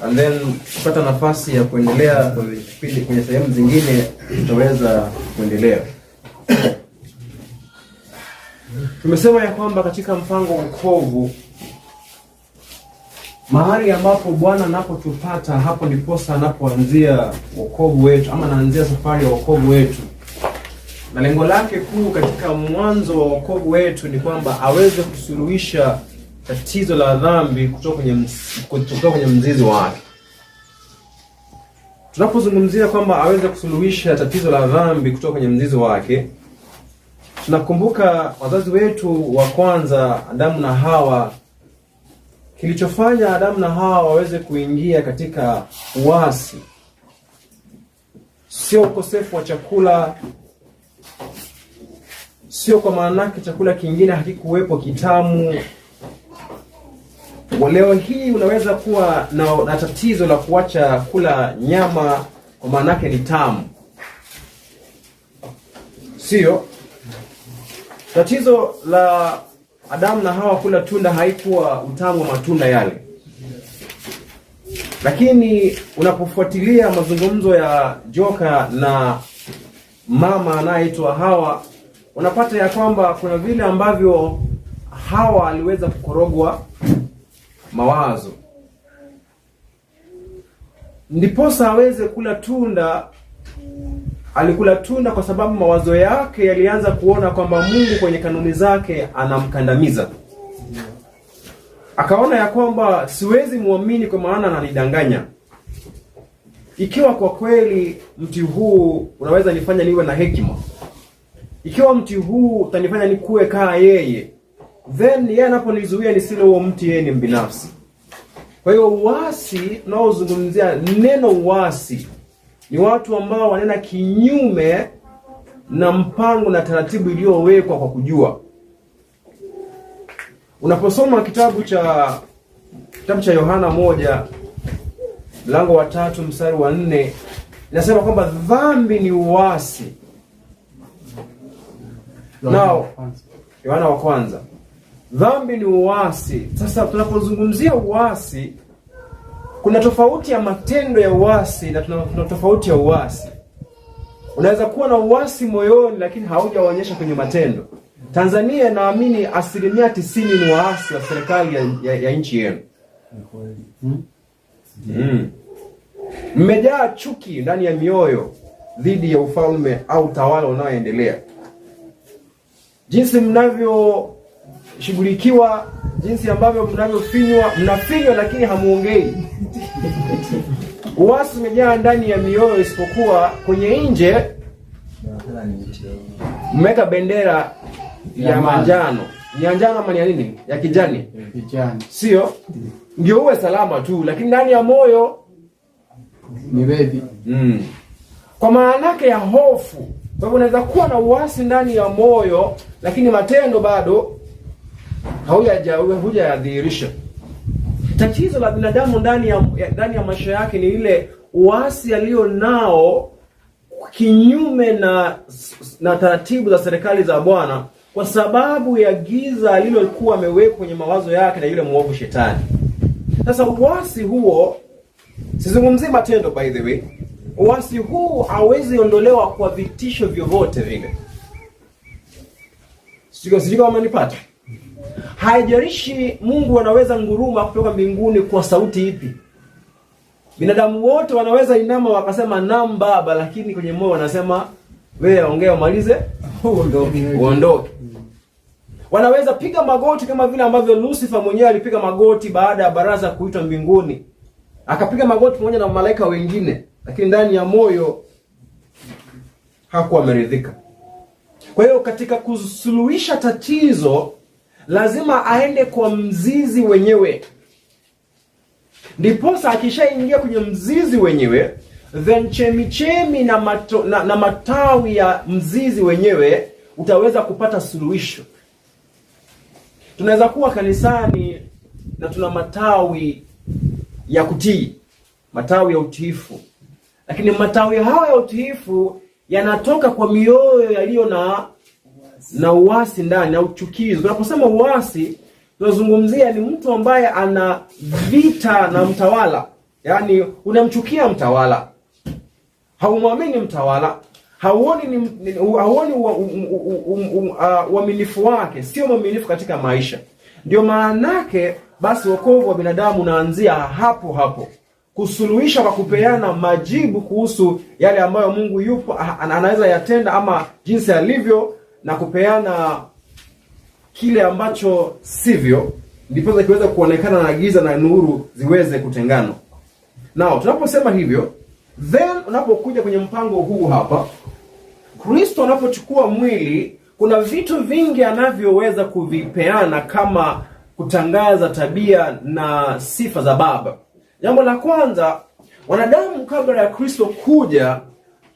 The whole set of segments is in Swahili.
and then kupata nafasi ya kuendelea kwenye sehemu zingine tutaweza kuendelea. Tumesema ya kwamba katika mpango wa wokovu, mahali ambapo Bwana anapotupata, hapo ndiposa anapoanzia wokovu wetu, ama anaanzia safari ya wokovu wetu. Na lengo lake kuu katika mwanzo wa wokovu wetu ni kwamba aweze kusuluhisha tatizo la dhambi kutoka kwenye mzizi wake. Tunapozungumzia kwamba aweze kusuluhisha tatizo la dhambi kutoka kwenye mzizi wake, tunakumbuka wazazi wetu wa kwanza, Adamu na Hawa. Kilichofanya Adamu na Hawa waweze kuingia katika uasi sio ukosefu wa chakula, sio kwa maanake chakula kingine hakikuwepo kitamu. Leo hii unaweza kuwa na tatizo la kuacha kula nyama kwa maanake ni tamu. Sio? Tatizo la Adamu na Hawa kula tunda haikuwa utamu wa matunda yale. Lakini unapofuatilia mazungumzo ya joka na mama anayeitwa Hawa, unapata ya kwamba kuna vile ambavyo Hawa aliweza kukorogwa mawazo, ndiposa aweze kula tunda. Alikula tunda kwa sababu mawazo yake yalianza kuona kwamba Mungu kwenye kanuni zake anamkandamiza. Akaona ya kwamba siwezi muamini kwa maana ananidanganya. Ikiwa kwa kweli mti huu unaweza nifanya niwe na hekima, ikiwa mti huu utanifanya nikuwe kaa yeye, then yeye anaponizuia nisile huo mti, yeye ni mbinafsi. Kwa hiyo uasi tunaozungumzia, neno uasi ni watu ambao wanena kinyume na mpango na taratibu iliyowekwa kwa kujua. Unaposoma kitabu cha Yohana 1 mlango wa 3 mstari wa 4, inasema kwamba dhambi ni uasi. Yohana wa kwanza. Dhambi ni uasi. Sasa tunapozungumzia uasi, kuna tofauti ya matendo ya uasi na tuna tofauti ya uasi. Unaweza kuwa na uasi moyoni lakini haujaonyesha kwenye matendo. Tanzania naamini 90% ni waasi wa serikali ya nchi yenu. Mmejaa chuki ndani ya mioyo dhidi ya ufalme au utawala unaoendelea. Jinsi mnavyoshughulikiwa, jinsi ambavyo mnafinywa lakini hamuongei. Uasi umejaa ndani ya mioyo, isipokuwa kwenye nje mmeka bendera ya manjano. Ya njano ama ni nini? Ya kijani. Sio? Ndio uwe salama tu, lakini ndani ya moyo ni baby. Kwa maana yake ya hofu. Kwa hivyo unaweza kuwa na uasi ndani ya moyo lakini matendo bado hujayadhihirisha. Tatizo la binadamu ndani ya maisha yake ni ile uasi alio nao kinyume na taratibu za serikali za Bwana, kwa sababu ya giza alilokuwa ameweka kwenye mawazo yake na yule mwovu shetani. Sasa uasi huo, sizungumzi matendo by the way, uasi huu hauwezi ondolewa kwa vitisho vyovyote vile. Sijui kama mnanipata. Haijalishi Mungu anaweza nguruma kutoka mbinguni kwa sauti ipi. Binadamu wote wanaweza inama wakasema naam Baba, lakini kwenye moyo wanasema wewe ongea umalize uondoke. Wanaweza piga magoti kama vile ambavyo Lucifer mwenyewe alipiga magoti baada ya baraza kuitwa mbinguni. Akapiga magoti pamoja na malaika wengine, lakini ndani ya moyo hakuwa ameridhika. Kwa hiyo katika kusuluhisha tatizo lazima aende kwa mzizi wenyewe. Ndiposa akishaingia kwenye mzizi wenyewe, then chemichemi na matawi ya mzizi wenyewe utaweza kupata suluhisho. Tunaweza kuwa kanisani na tuna matawi ya kutii, matawi ya utiifu, lakini matawi hayo ya utiifu yanatoka kwa mioyo yaliyo na uasi ndani, na uchukizo. Tunaposema uasi, tunazungumzia ni mtu ambaye ana vita na mtawala, Yaani unamchukia mtawala, haumwamini mtawala, hauoni uaminifu wake, sio mwaminifu katika maisha. Ndio maanake basi wokovu wa binadamu unaanzia hapo hapo, kusuluhisha kwa kupeana majibu kuhusu yale ambayo Mungu yupo anaweza yatenda ama jinsi alivyo, na kupeana kile ambacho sivyo, ndipo kiweze kuonekana na giza na nuru ziweze kutengana. Nao tunaposema hivyo, then unapokuja kwenye mpango huu hapa, Kristo anapochukua mwili, kuna vitu vingi anavyoweza kuvipeana kama kutangaza tabia na sifa za Baba. Jambo la kwanza, wanadamu kabla ya Kristo kuja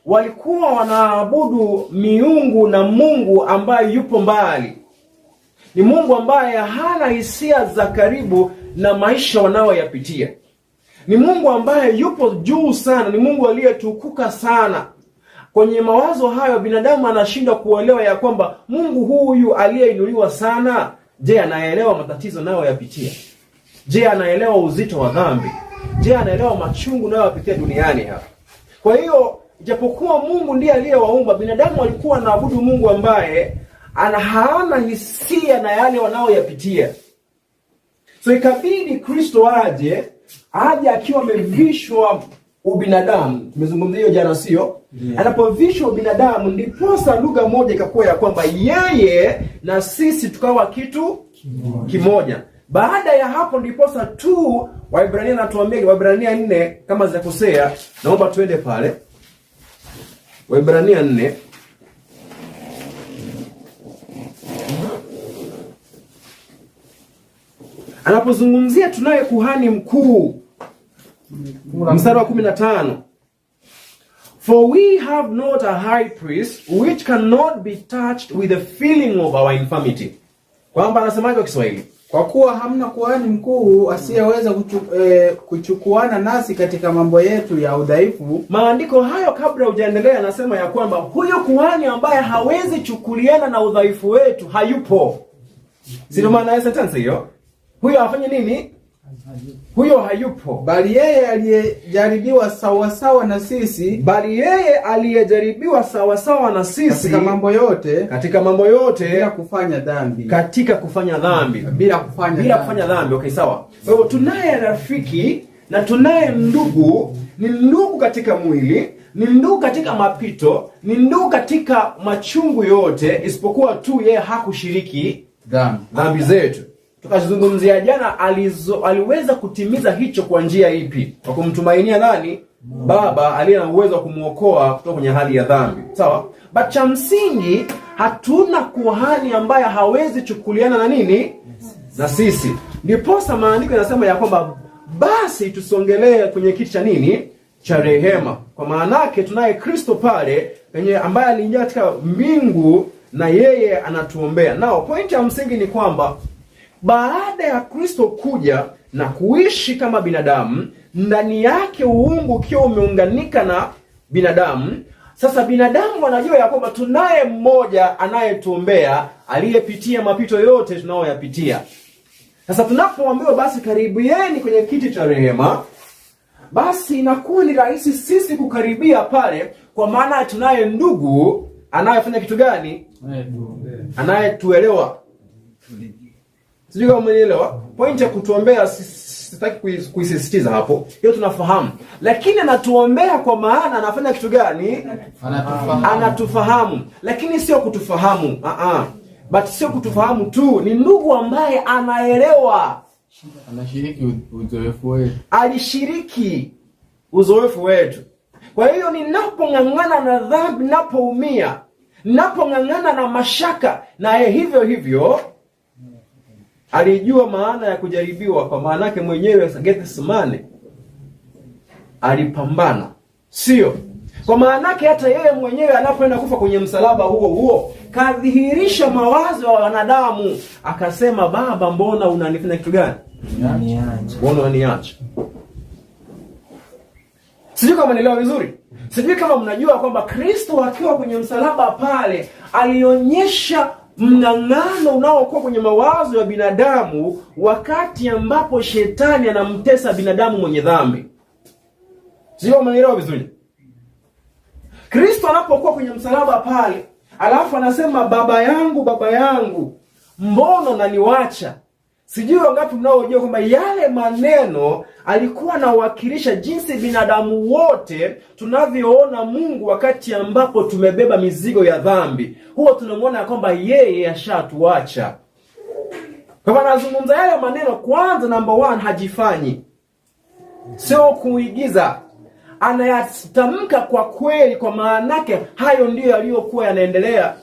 walikuwa wanaabudu miungu na Mungu ambaye yupo mbali. Ni Mungu ambaye hana hisia za karibu na maisha wanayoyapitia. Ni Mungu ambaye yupo juu sana, ni Mungu aliyetukuka sana. Kwenye mawazo hayo binadamu anashindwa kuelewa ya kwamba Mungu huyu aliyeinuliwa sana, je, anaelewa matatizo nayoyapitia? Je, anaelewa uzito wa dhambi? Je, anaelewa machungu nayoyapitia duniani hapa? Kwa hiyo ijapokuwa Mungu ndiye aliyewaumba, binadamu walikuwa wanaabudu Mungu ambaye hana hisia na yale wanayoyapitia. So ikabidi Kristo aje akiwa amevishwa ubinadamu. Tumezungumzia hiyo jana, sio? Yeah. Anapovishwa ubinadamu ndiposa lugha moja ikakuwa ya kwamba yeye na sisi tukawa kitu kimoja. Baada ya hapo ndiposa tu Waebrania natuambia, Waebrania 4 kama zitakosea, naomba tuende pale. Waebrania 4 anapozungumzia tunaye kuhani mkuu, mstari wa 15, for we have not a high priest which cannot be touched with the feeling of our infirmity. Kwamba anasemaje kwa Kiswahili? Kwa kuwa hamna kuhani mkuu asiyeweza kuchukuana nasi katika mambo yetu ya udhaifu. Maandiko hayo kabla hujaendelea anasema ya kwamba huyo kuhani ambaye hawezi chukuliana na udhaifu wetu hayupo. Sio maana ya sentence hiyo? Huyo afanye nini? Huyo hayupo. Bali yeye aliyejaribiwa sawa sawa na sisi, katika mambo yote, bila kufanya dhambi. Bila kufanya dhambi. Okay, sawa. Kwa hivyo tunaye rafiki na tunaye ndugu, ni ndugu katika mwili, ni ndugu katika mapito, ni ndugu katika machungu yote, isipokuwa tu yeye hakushiriki dhambi zetu. Tukazungumzia jana aliweza kutimiza hicho kwa njia ipi? Kwa kumtumainia nani? Baba aliye na uwezo wa kumuokoa kutoka kwenye hali ya dhambi. Sawa? But cha msingi hatuna kuhani ambaye hawezi chukuliana na nini? Na sisi. Ndiposa maandiko yanasema ya kwamba basi tusongelee kwenye kiti cha nini? Cha rehema. Kwa maana yake tunaye Kristo pale ambaye aliingia katika mbingu na yeye anatuombea. Nao pointi ya msingi ni kwamba baada ya Kristo kuja na kuishi kama binadamu, ndani yake uungu ukiwa umeunganika na binadamu, sasa binadamu wanajua ya kwamba tunaye mmoja anayetuombea, aliyepitia mapito yote tunayoyapitia. Sasa tunapoambiwa basi karibieni kwenye kiti cha rehema, basi inakuwa ni rahisi sisi kukaribia pale, kwa maana tunaye ndugu anayefanya kitu gani? Anayetuelewa. Sijui kama umenielewa. Point ya kutuombea sitaki kuisisitiza hapo. Hiyo tunafahamu. Lakini anatuombea kwa maana anafanya kitu gani? Anatufahamu. Lakini sio kutufahamu. But sio kutufahamu tu, ni ndugu ambaye anaelewa. Anashiriki uzoefu wetu. Alishiriki uzoefu wetu. Kwa hiyo ninapong'ang'ana na dhambi, ninapoumia, ninapong'ang'ana na mashaka, na hivyo alijua maana ya kujaribiwa, kwa maana yake mwenyewe Gethsemane alipambana. Sio kwa maana yake hata yeye mwenyewe anapoenda kufa kwenye msalaba huo kadhihirisha mawazo ya wanadamu, akasema, Baba, mbona unanifanya kitu gani? Mbona unaniacha? Sijui kama nielewa vizuri. Sijui kama mnajua kwamba Kristo akiwa kwenye msalaba pale alionyesha mng'ang'ano unaokuwa kwenye mawazo ya binadamu wakati ambapo shetani anamtesa binadamu mwenye dhambi. Sio, umenielewa vizuri? Kristo anapokuwa kwenye msalaba pale, alafu anasema baba yangu, mbona unaniacha? Sijui wangapi mnaojua kwamba yale maneno alikuwa anawakilisha jinsi binadamu wote tunavyoona Mungu wakati ambapo tumebeba mizigo ya dhambi. Huwa tunamwona kwamba yeye ashatuacha. Kwa maana anazungumza yale maneno, kwanza number 1 hajifanyi. Sio kuigiza. Anayatamka kwa kweli, kwa maana yake hayo ndiyo yaliyokuwa yanaendelea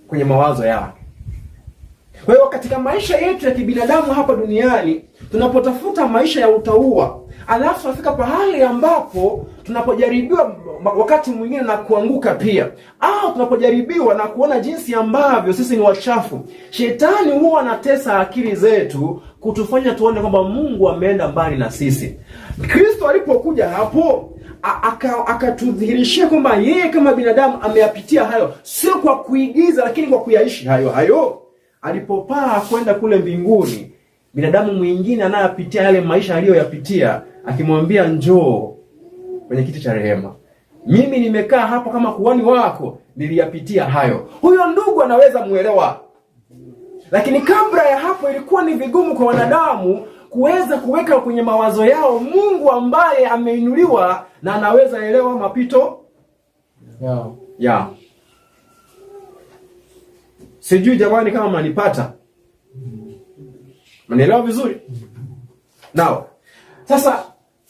kwenye mawazo yake. Kwa hiyo katika maisha yetu ya kibinadamu hapa duniani, tunapotafuta maisha ya utauwa, alafu tunafika pahali ambapo tunapojaribiwa wakati mwingine na kuanguka pia, au tunapojaribiwa na kuona jinsi ambavyo sisi ni wachafu, shetani huwa anatesa akili zetu kutufanya tuone kwamba Mungu ameenda mbali na sisi. Kristo alipokuja hapo akatudhihirishia kwamba yeye kama binadamu ameyapitia hayo, sio kwa kuigiza lakini kwa kuyaishi hayo. Alipopaa kwenda kule mbinguni, binadamu mwingine anayapitia yale maisha aliyoyapitia, akimwambia njoo kwenye kiti cha rehema. Mimi nimekaa hapo kama kuhani wako, niliyapitia hayo. Huyo ndugu anaweza muelewa. Lakini kabla ya hapo ilikuwa ni vigumu kwa wanadamu kuweza kuweka kwenye mawazo yao Mungu ambaye ameinuliwa na anaweza elewa mapito ya. Sijui jamani kama mnanipata. Mnaelewa vizuri? Nao. Sasa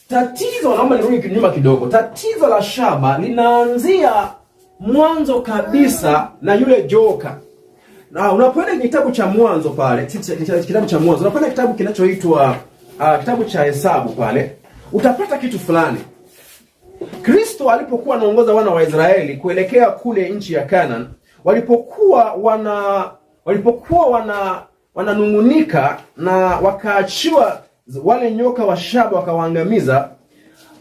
tatizo, naomba nirudi nyuma kidogo. Tatizo la shaba linaanzia mwanzo kabisa na yule joka. Na unapoenda kitabu cha Mwanzo pale, kitabu cha Mwanzo, unapoenda kitabu kinachoitwa kitabu cha Hesabu pale, utapata kitu fulani. Kristo alipokuwa anaongoza wana wa Israeli kuelekea kule nchi ya Canaan, walipokuwa wananungunika na wakaachiwa wale nyoka wa shaba wakawaangamiza.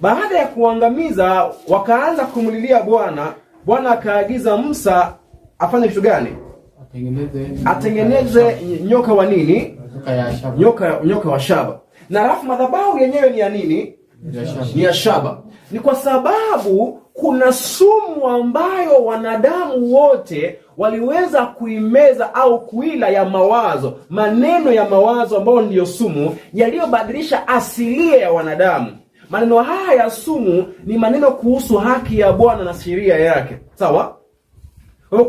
Baada ya kuangamiza wakaanza kumlilia Bwana. Bwana akaagiza Musa afanye kitu gani? Atengeneze nyoka wa nini? Nyoka wa shaba. Na alafu madhabahu yenyewe ni ya nini? Ni ya shaba. Ni kwa sababu kuna sumu ambayo wanadamu wote waliweza kuimeza au kuila, ya mawazo, maneno ya mawazo ambayo ndiyo sumu yaliyobadilisha asilia ya wanadamu. Maneno haya ya sumu ni maneno kuhusu haki ya Bwana na sheria yake. Sawa?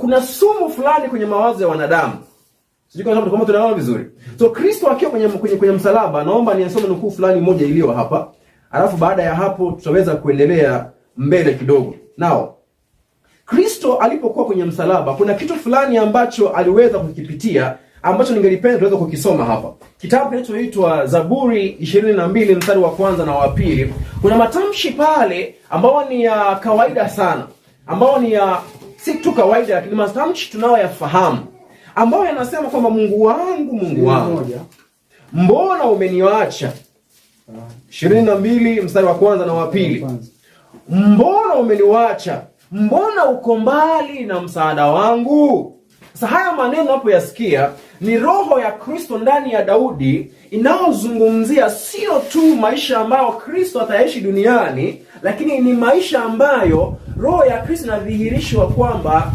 Kuna sumu fulani kwenye mawazo ya wanadamu. Sijui kama tunaelewa vizuri. So Kristo akiwa kwenye msalaba, naomba niasome nukuu fulani moja iliyo hapa. Alafu baada ya hapo tutaweza kuendelea mbele kidogo. Nao Kristo alipokuwa kwenye msalaba, kuna kitu fulani ambacho aliweza kukipitia ambacho ningelipenda tuweze kukisoma hapa. Kitabu kinachoitwa Zaburi 22 mstari wa kwanza na wa pili. Kuna matamshi pale ambao ni ya kawaida sana, ambao ni ya si tu kawaida lakini matamshi tunayoyafahamu, ambao yanasema kwamba Mungu wangu mbona umeniacha? 22 mstari wa kwanza na wa pili. Mbona umeniacha? Mbona uko mbali na msaada wangu? Sasa haya maneno hapo yasikia ni roho ya Kristo ndani ya Daudi inayozungumzia sio tu maisha ambayo Kristo ataishi duniani, lakini ni maisha ambayo roho ya Kristo inadhihirishwa kwamba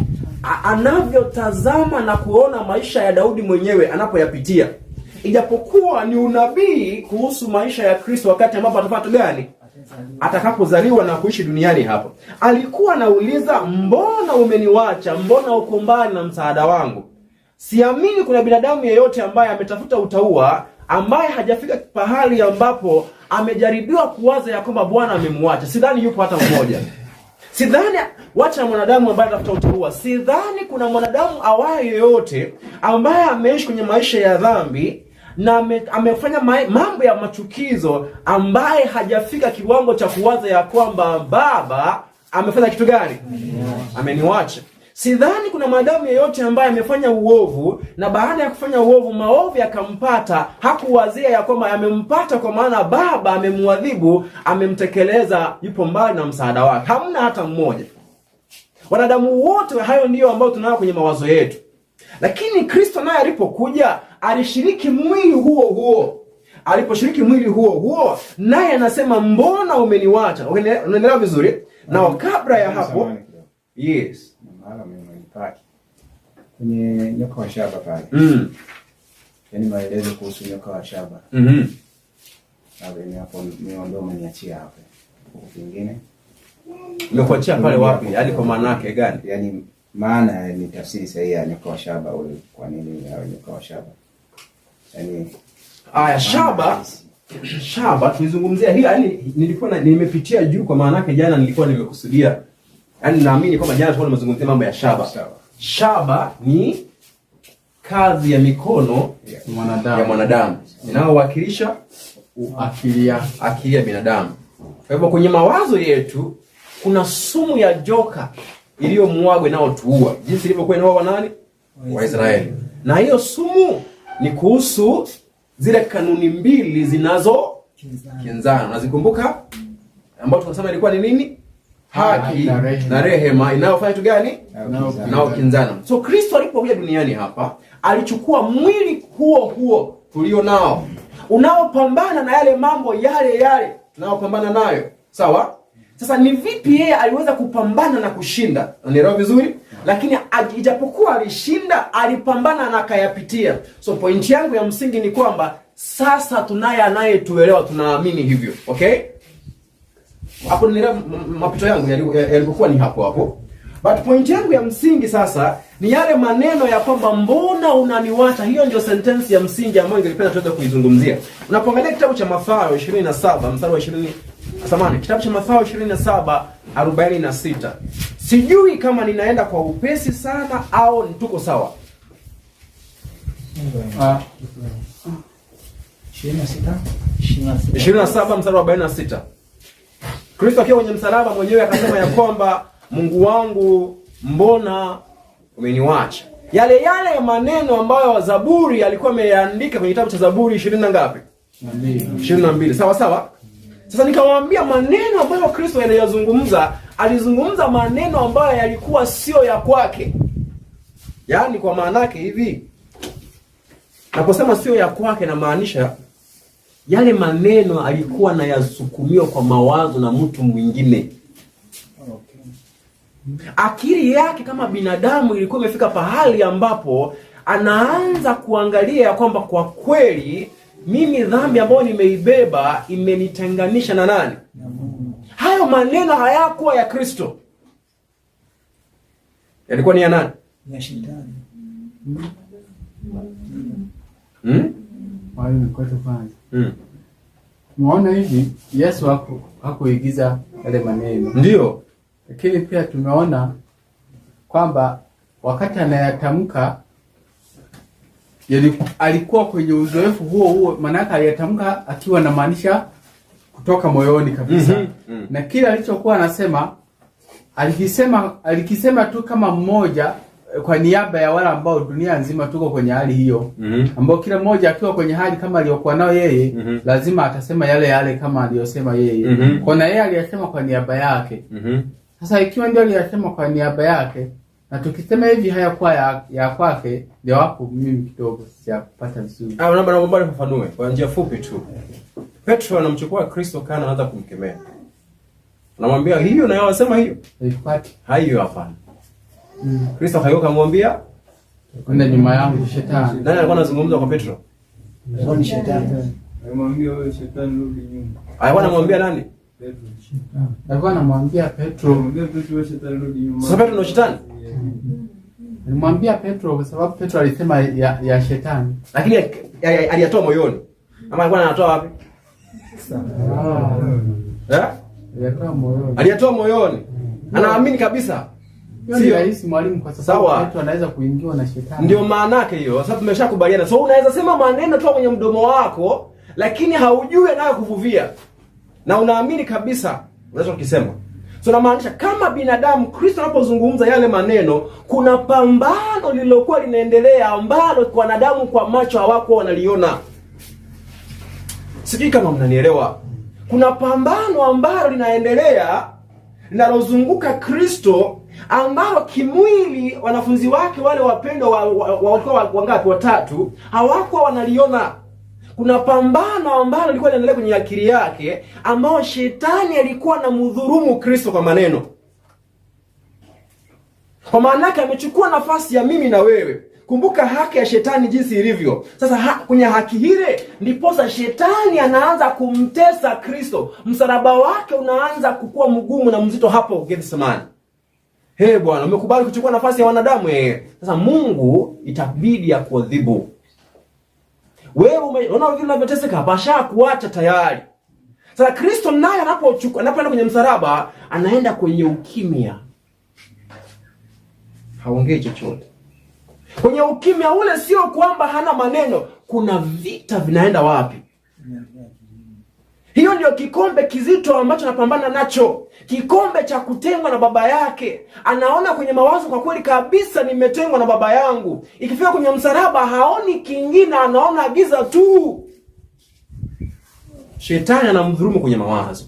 anavyotazama na kuona maisha ya Daudi mwenyewe anapoyapitia. Ijapokuwa ni unabii kuhusu maisha ya Kristo wakati ambapo atapata gani? Atakapozaliwa na kuishi duniani hapo. Alikuwa anauliza, mbona umeniacha? Mbona uko mbali na msaada wangu? Siamini kuna binadamu yeyote ambaye ametafuta utauwa ambaye hajafika pahali ambapo amejaribiwa kuwaza ya kwamba Bwana amemwacha. Sidhani yupo hata mmoja. Sidhani wacha mwanadamu ambaye anatafuta utauwa. Sidhani kuna mwanadamu awaye yeyote ambaye ameishi kwenye maisha ya dhambi na amefanya mambo ya machukizo ambaye hajafika kiwango cha kuwaza ya kwamba Baba amefanya kitu gani? Ameniacha. Sidhani kuna mwanadamu yeyote ambaye amefanya uovu na baada ya kufanya uovu maovu yakampata, hakuwazia ya kwamba amempata kwa maana Baba amemwadhibu, amemtekeleza, yupo mbali na msaada wake. Hamna hata mmoja. Wanadamu wote hayo ndio ambao tunao kwenye mawazo yetu. Lakini Kristo naye alipokuja alishiriki mwili huo. aliposhiriki mwili huo, naye anasema mbona umeniwacha? Unaelewa vizuri? Na kabla ya hapo, yes, maana mmenipaki kwenye nyoka wa shaba pale. Yaani maelezo kuhusu nyoka wa shaba. Na hapo ndio umeniachia hapo. Kingine nimekuachia pale wapi? Yaani kwa maana yake gani? Yaani maana ni tafsiri sahihi ya nyoka wa shaba ule, kwa nini nyoka wa shaba? Yaani shaba tulizungumzia hii, yaani nilikuwa nimepitia juu, kwa maana yake jana nilikuwa nimekusudia. Yaani naamini kwamba jana tulikuwa tumezungumzia mambo ya shaba. Shaba ni kazi ya mikono ya mwanadamu inayowakilisha akili ya binadamu. Kwa hivyo kwenye mawazo yetu kuna sumu ya joka iliyomwagwa inayotuua, jinsi ilivyokuwa inaua nani? Waisraeli. Na hiyo sumu ni kuhusu zile kanuni mbili zinazokinzana. Unazikumbuka? Ambapo tunasema ilikuwa ni nini? Haki na rehema inayofanya tu gani? Inayokinzana. So Kristo alipokuja duniani hapa, alichukua mwili huo tulio nao, unaopambana na yale mambo yale tunayopambana nayo. Sawa? Sasa ni vipi yeye aliweza kupambana na kushinda? Unaelewa vizuri? Lakini ijapokuwa alishinda, alipambana na akayapitia. So point yangu ya msingi ni kwamba sasa tunaye anayetuelewa, tunaamini hivyo. Okay? Hapo nile mapito yangu yalikuwa ni hapo. But point yangu ya msingi sasa ni yale maneno ya kwamba mbona unaniwacha. Hiyo ndio sentence ya msingi ambayo ningependa tuweze kuizungumzia. Unapoangalia kitabu cha Mathayo 27 mstari wa 20, kitabu cha Mathayo 27:46. Sijui kama ninaenda kwa upesi sana au tuko sawa. 27 mstari wa 46. Kristo akiwa kwenye msalaba mwenyewe akasema ya kwamba Mungu wangu mbona umeniwacha. Yale maneno ambayo Zaburi alikuwa ameandika kwenye kitabu cha Zaburi 20 na ngapi? 22. Sawa. Sasa nikamwambia maneno ambayo Kristo anayazungumza, alizungumza maneno ambayo yalikuwa sio ya kwake. Yaani kwa maana yake hivi, naposema sio ya kwake na maanisha yale maneno alikuwa anayasukumiwa kwa mawazo na mtu mwingine. Akili yake kama binadamu ilikuwa imefika pahali ambapo anaanza kuangalia kwamba kwa kweli mimi dhambi ambayo nimeibeba imenitenganisha na nani? Hayo maneno hayakuwa ya Kristo. Yalikuwa ni ya nani? Ya Shetani. Mwalimu kwetu kwanza. Muona hivi Yesu hakuigiza yale maneno. Ndio. Lakini pia tumeona kwamba wakati anayatamka alikuwa kwenye uzoefu huo, maana aliyatamka akiwa na maanisha kutoka moyoni kabisa. Na kile alichokuwa anasema alikisema tu kama mmoja kwa niaba ya wale ambao dunia nzima tuko kwenye hali hiyo, ambao kila mmoja akiwa kwenye hali kama aliyokuwa nayo yeye, lazima atasema yale kama aliyosema yeye. Kwa na yeye aliyasema kwa niaba yake. Sasa ikiwa ndio aliyasema kwa niaba yake, na tukisema hivi hayakuwa ya kwake, ndio hapo mimi kidogo sijapata vizuri. Naomba nifafanue kwa njia fupi tu. Petro anamchukua Kristo kana anaanza kumkemea. Anamwambia hiyo na yeye anasema hiyo. Hayo hapana. Kristo hayoka kumwambia kwenda nyuma yangu Shetani. Nani alikuwa anazungumza kwa Petro? Ni Shetani. Anamwambia wewe Shetani rudi nyuma. Alikuwa anamwambia nani? Petro. Alikuwa anamwambia Petro. Anamwambia Petro Shetani rudi nyuma. Sasa Petro ni Shetani? Alimwambia Petro kwa sababu Petro alisema ya Shetani. Lakini aliyatoa moyoni. Ama alikuwa anatoa wapi? Aliyatoa moyoni. Anaamini kabisa. Sio rahisi mwalimu, kwa sababu Petro anaweza kuingiwa na Shetani. Ndio maana yake hiyo. Sasa tumeshakubaliana. So unaweza sema maneno tu kwenye mdomo wako, lakini haujui yanayokuvuvia. Na unaamini kabisa unachokisema. So namaanisha kama binadamu Kristo anapozungumza yale maneno, kuna pambano lililokuwa linaendelea ambalo wanadamu kwa macho hawakuwa wanaliona. Sijui kama mnanielewa. Kuna pambano ambalo linaendelea linalozunguka Kristo, ambao kimwili wanafunzi wake wale wapendwa walikuwa wangapi? Watatu, hawakuwa wanaliona. kuna pambano ambalo lilikuwa linaendelea kwenye akili yake, ambao shetani alikuwa anamdhulumu Kristo kwa maneno. Kwa maana yake amechukua nafasi ya mimi na wewe. Kumbuka haki ya shetani jinsi ilivyo. Sasa kwenye haki ile ndiposa shetani anaanza kumtesa Kristo. Msalaba wake unaanza kukua mgumu na mzito hapo Gethsemane. Bwana, umekubali kuchukua nafasi ya wanadamu Sasa Mungu itabidi akuadhibu. Wewe unaona vile unavyoteseka, pasha kuacha tayari. Sasa Kristo naye anapoenda kwenye msalaba, anaenda kwenye ukimya. Haongei chochote. Kwenye ukimya ule sio kwamba hana maneno, kuna vita vinaenda wapi? Hiyo ndio kikombe kizito ambacho anapambana nacho. Kikombe cha kutengwa na baba yake. Anaona kwenye mawazo, kwa kweli kabisa nimetengwa na baba yangu. Ikifika kwenye msalaba haoni kingine, anaona giza tu. Shetani anamdhulumu kwenye mawazo.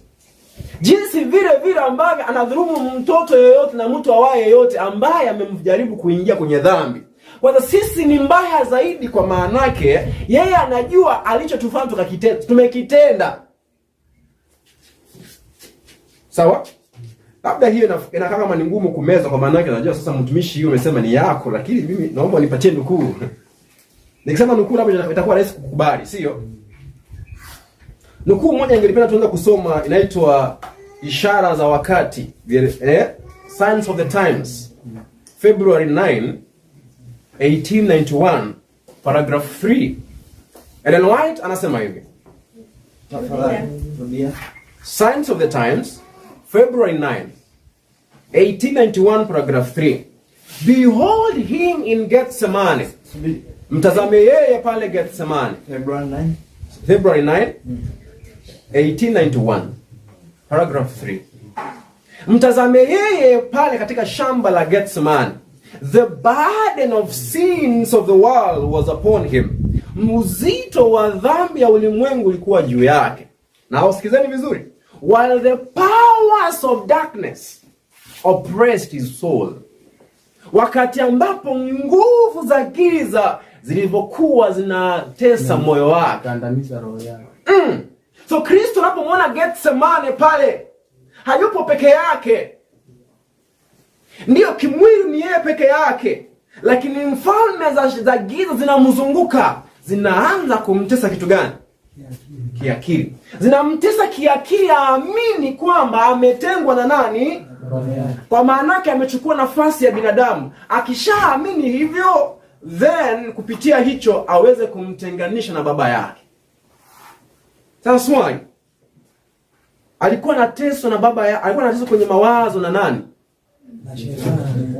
Jinsi vile ambavyo anadhulumu mtoto yeyote na mtu awaye yeyote ambaye amemjaribu kuingia kwenye dhambi. Kwanza sisi ni mbaya zaidi, kwa maana yake yeye anajua alichotufanya tumekitenda. Sawa? Labda hiyo inakaa kama ni ngumu kumeza, kwa maana yake anajua sasa mtumishi hiyo umesema ni yako, lakini mimi naomba nipatie nukuu. Nikisema nukuu labda itakuwa rahisi kukubali, sio? Nukuu moja ningelipenda tuanze kusoma, inaitwa Ishara za Wakati, Signs of the Times, February 9, 1891, paragraph 3. Ellen White anasema hivi. Signs of the Times, February 9, 1891, paragraph 3. Behold him in Gethsemane. Mtazame yeye pale Gethsemane. February 9, 1891, paragraph 3. Mtazame yeye pale katika shamba la Gethsemane. The burden of sins of the world was upon him. Muzito wa dhambi ya ulimwengu ulikuwa juu yake. Na usikizeni vizuri. While the powers of darkness oppressed his soul. Wakati ambapo nguvu za giza zilivyokuwa zinatesa moyo wake, kandamiza roho yake. So Kristo unapomwona Gethsemane pale, hayupo peke yake. Ndiyo kimwili ni yeye peke yake, lakini mfalme za giza zinamzunguka, zinaanza kumtesa kitu gani? Kiakili. Zinamtesa kiakili, aamini kwamba ametengwa na nani? Kwa maana yake amechukua nafasi ya binadamu. Akishaamini hivyo, then kupitia hicho aweze kumtenganisha na baba yake. Sasa swali, alikuwa anateswa na baba yake, alikuwa anateswa kwenye mawazo na nani?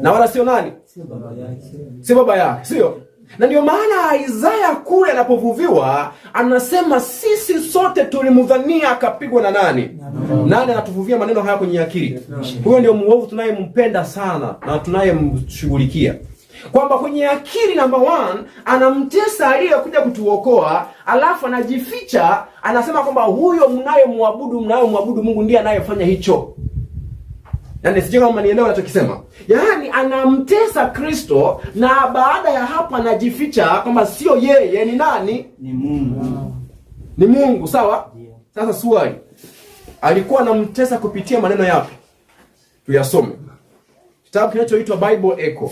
Na wala sio nani? Sio baba yake, sio? Na ndio maana Isaya kule anapovuviwa anasema sisi sote tulimdhania akapigwa na nani? Nani anatuvuvia maneno haya kwenye akili? Huyo ndio muovu tunayempenda sana na tunayemshughulikia. Kwamba kwenye akili number 1 anamtesa aliyekuja kutuokoa, alafu anajificha, anasema kwamba huyo mnayemwabudu Mungu ndiye anayefanya hicho. Yaani sijui kama nielewa ninachokisema. Yaani anamtesa Kristo, na baada ya hapo anajificha kwamba sio yeye, ni nani? Ni Mungu. Ni Mungu, sawa? Sasa swali, alikuwa anamtesa kupitia maneno yapi? Tuyasome. Kitabu kinachoitwa Bible Echo.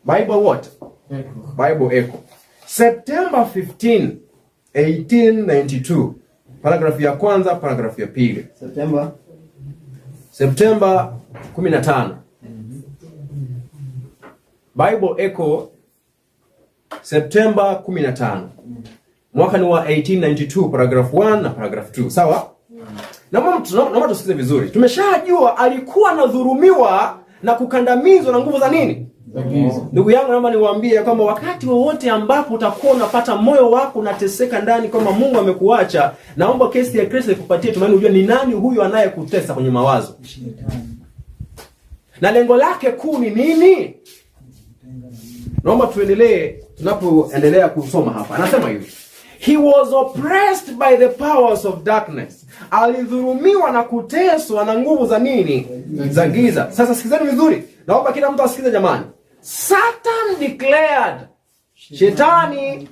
Bible what? Bible Echo. September 15, 1892. Paragrafu ya kwanza, paragrafu ya pili. September 15. Bible Echo, September 15. Mwaka ni wa 1892, paragraph 1 na paragraph 2. Sawa? Naomba tusikize vizuri. Tumeshajua alikuwa anadhulumiwa na kukandamizwa na nguvu za nini? Ndugu yangu, naomba niwaambie kwamba wakati wowote ambapo utakuwa unapata moyo wako unateseka ndani kama Mungu amekuacha, naomba kesi ya Kristo ikupatie tumaini, ujue ni nani huyu anayekutesa kwenye mawazo. Na lengo lake kuu ni nini? Naomba tuendelee tunapoendelea kusoma hapa. Anasema hivi. He was oppressed by the powers of darkness. Alidhulumiwa na kuteswa na nguvu za nini? Za giza. Sasa sikizeni vizuri. Naomba kila mtu asikize jamani. Satan declared. Shetani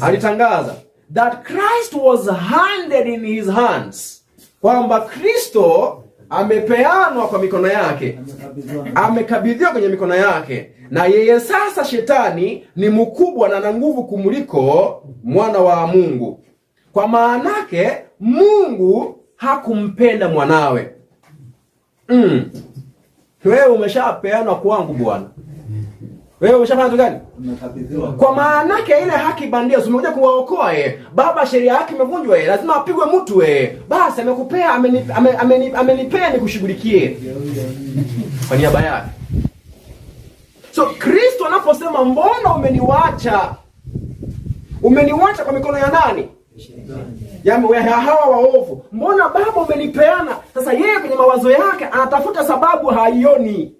alitangaza that Christ was handed in his hands, kwamba Kristo amepeanwa kwa mikono yake, amekabidhiwa kwenye mikono yake, na yeye sasa shetani ni mkubwa na ana nguvu kumuliko mwana wa Mungu. Kwa maanake Mungu hakumpenda mwanawe. Wewe umeshapeanwa kwangu Bwana. Wewe umeshafanya gani? Kwa maanake ile haki bandia umekuja kuwaokoa Baba, sheria yake imevunjwa lazima apigwe mtu Basi amekupea amenipea nikushughulikie kwa niaba yake. So Kristo anaposema mbona umeniwacha? Umeniwacha kwa mikono ya nani? Ya hawa waovu. Mbona Baba umenipeana? Sasa yeye kwenye mawazo yake anatafuta sababu haioni.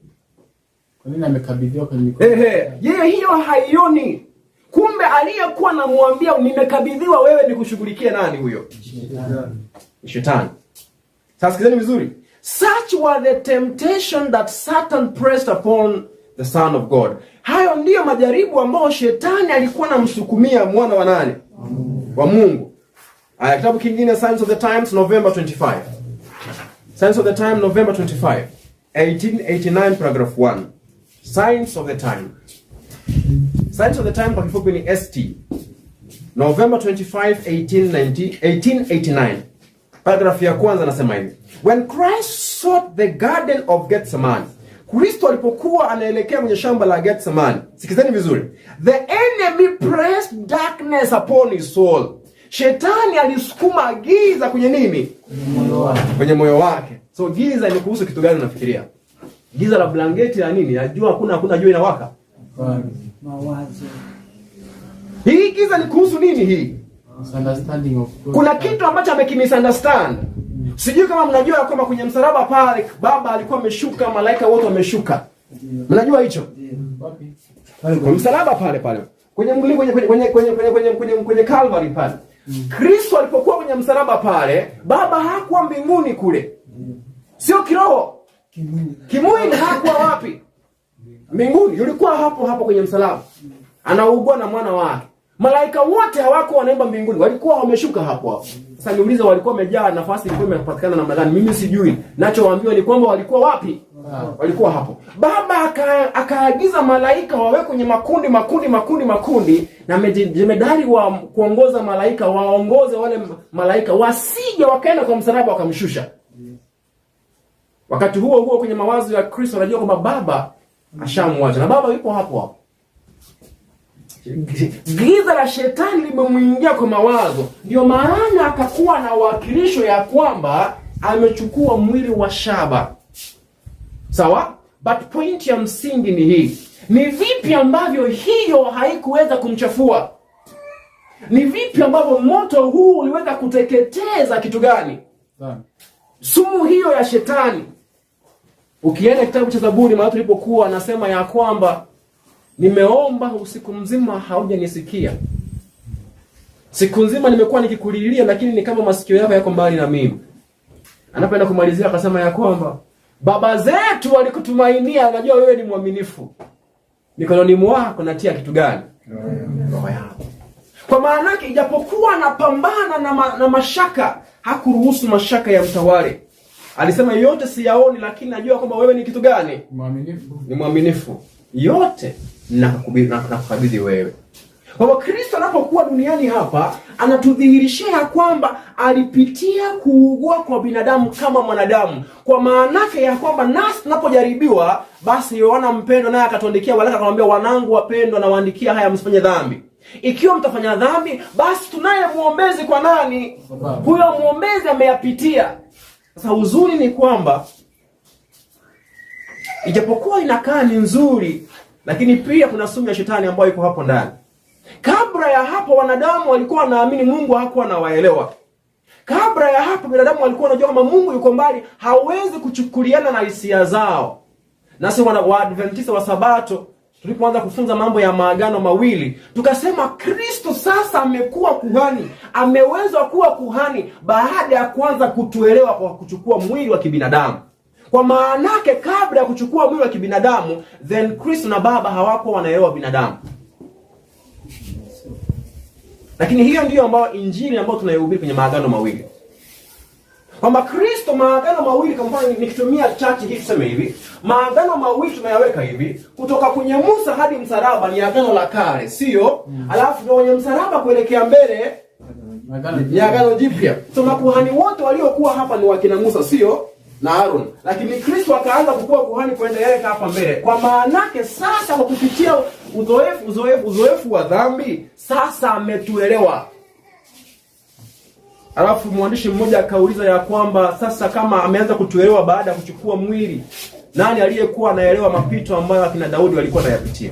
Kwa nini amekabidhiwa kwenye mikono? Yeye hiyo haioni. Kumbe aliyekuwa anamwambia nimekabidhiwa wewe nikushughulikie nani huyo? Shetani. Sasa sikizeni vizuri. Such were the temptation that Satan pressed upon the Son of God. Hayo ndiyo majaribu ambayo shetani alikuwa anamsukumia mwana wa nani? Wa Mungu. Kitabu kingine, Signs of the Times, November 25. Signs of the Time, November 25. 1889, paragraph 1. Signs of the Time. Signs of the Time kwa kifupi ni ST. November 25, 1889. Paragraph ya kwanza nasema hivi. When Christ sought the garden of Gethsemane. Kristo alipokuwa anaelekea kwenye shamba la Gethsemane. Sikizeni vizuri. The enemy pressed darkness upon his soul. Shetani alisukuma giza kwenye nini? Kwenye moyo wake. So giza ni kuhusu kitu gani unafikiria? Giza la blanketi la nini? Najua hakuna jua inawaka. Mawazo. Hii giza ni kuhusu nini hii? Misunderstanding of God. Kuna kitu ambacho amekimisunderstand. Sijui kama mnajua kwamba kwenye msalaba pale Baba alikuwa ameshuka, malaika wote wameshuka. Mnajua hicho? Wapi? Kwa msalaba pale. Kwenye Calvary pale. Kristo alipokuwa kwenye msalaba pale, Baba hakuwa mbinguni kule. Sio kiroho. Kimwili hakuwa wapi? Mbinguni. Yulikuwa hapo kwenye msalaba. Anaugua na mwana wake. Malaika wote hawako wanaimba mbinguni. Walikuwa wameshuka hapo. Sasa niulize, walikuwa wamejaa, nafasi ilikuwa imepatikana namna gani? Mimi sijui. Nachowaambiwa ni kwamba walikuwa wapi? Walikuwa hapo. Baba akaagiza malaika wawe kwenye makundi na jemedari wa kuongoza malaika waongoze wale malaika wasije wakaenda kwa msalaba wakamshusha. Wakati huo kwenye mawazo ya Kristo anajua kwamba Baba ashamwacha na Baba yupo hapo. Giza la shetani limemwingia kwa mawazo. Ndio maana akakuwa na wakilisho ya kwamba amechukua mwili wa shaba. Sawa? But point ya msingi ni hii. Ni vipi ambavyo hiyo haikuweza kumchafua? Ni vipi ambavyo moto huu uliweza kuteketeza kitu gani? Sumu hiyo ya shetani. Ukienda kitabu cha Zaburi mahali tulipokuwa anasema ya kwamba nimeomba usiku mzima haujanisikia. Siku nzima nimekuwa nikikulilia lakini ni kama masikio yako yako mbali na mimi. Anapoenda kumalizia akasema ya kwamba baba zetu walikutumainia, anajua wewe ni mwaminifu. Mikononi mwako natia kitu gani? Roho yako. Kwa maana yake ijapokuwa anapambana na mashaka, hakuruhusu mashaka ya mtawale. Alisema yote siyaoni lakini najua kwamba wewe ni kitu gani? Mwaminifu. Ni mwaminifu. Yote nakukabidhi wewe. Kwa Kristo anapokuwa duniani hapa anatudhihirishia kwamba alipitia kuugua kwa binadamu kama mwanadamu. Kwa maana yake ya kwamba nasi tunapojaribiwa, basi Yohana mpendwa naye akatuandikia waraka akamwambia, wanangu wapendwa, nawaandikia haya msifanye dhambi. Ikiwa mtafanya dhambi, basi tunaye muombezi kwa nani? Huyo muombezi ameyapitia. Sasa uzuri ni kwamba ijapokuwa inakaa ni nzuri, lakini pia kuna sumu ya shetani ambayo iko hapo ndani. Kabla ya hapo wanadamu walikuwa wanaamini Mungu, hakuwa anawaelewa. Kabla ya hapo binadamu walikuwa wanajua kama Mungu yuko mbali, hawezi kuchukuliana na hisia zao. Nasi Waadventista wa Sabato tulipoanza kufunza mambo ya maagano mawili, tukasema Kristo sasa amekuwa kuhani, ameweza kuwa kuhani baada ya kuanza kutuelewa kwa kuchukua mwili wa kibinadamu. Kwa maana yake kabla ya kuchukua mwili wa kibinadamu, then Kristo na Baba hawako wanaelewa binadamu. Lakini hiyo ndiyo ambayo injili ambayo tunaihubiri kwenye maagano mawili. Kwamba Kristo maagano mawili, kwa mfano nikitumia chachi hii tuseme hivi, maagano mawili tunayaweka hivi, kutoka kwenye Musa hadi msalaba ni agano la kale, sio? Alafu kwenye msalaba kuelekea mbele ni agano jipya. So makuhani wote waliokuwa hapa ni wakina Musa, sio? Na Aaron. Lakini Kristo akaanza kukua kuhani kuendelea hapa mbele. Kwa maanake sasa kwa kupitia uzoefu wa dhambi, sasa ametuelewa. Alafu mwandishi mmoja akauliza ya kwamba sasa kama ameanza kutuelewa baada ya kuchukua mwili, nani aliyekuwa anaelewa mapito ambayo akina Daudi walikuwa wanayapitia?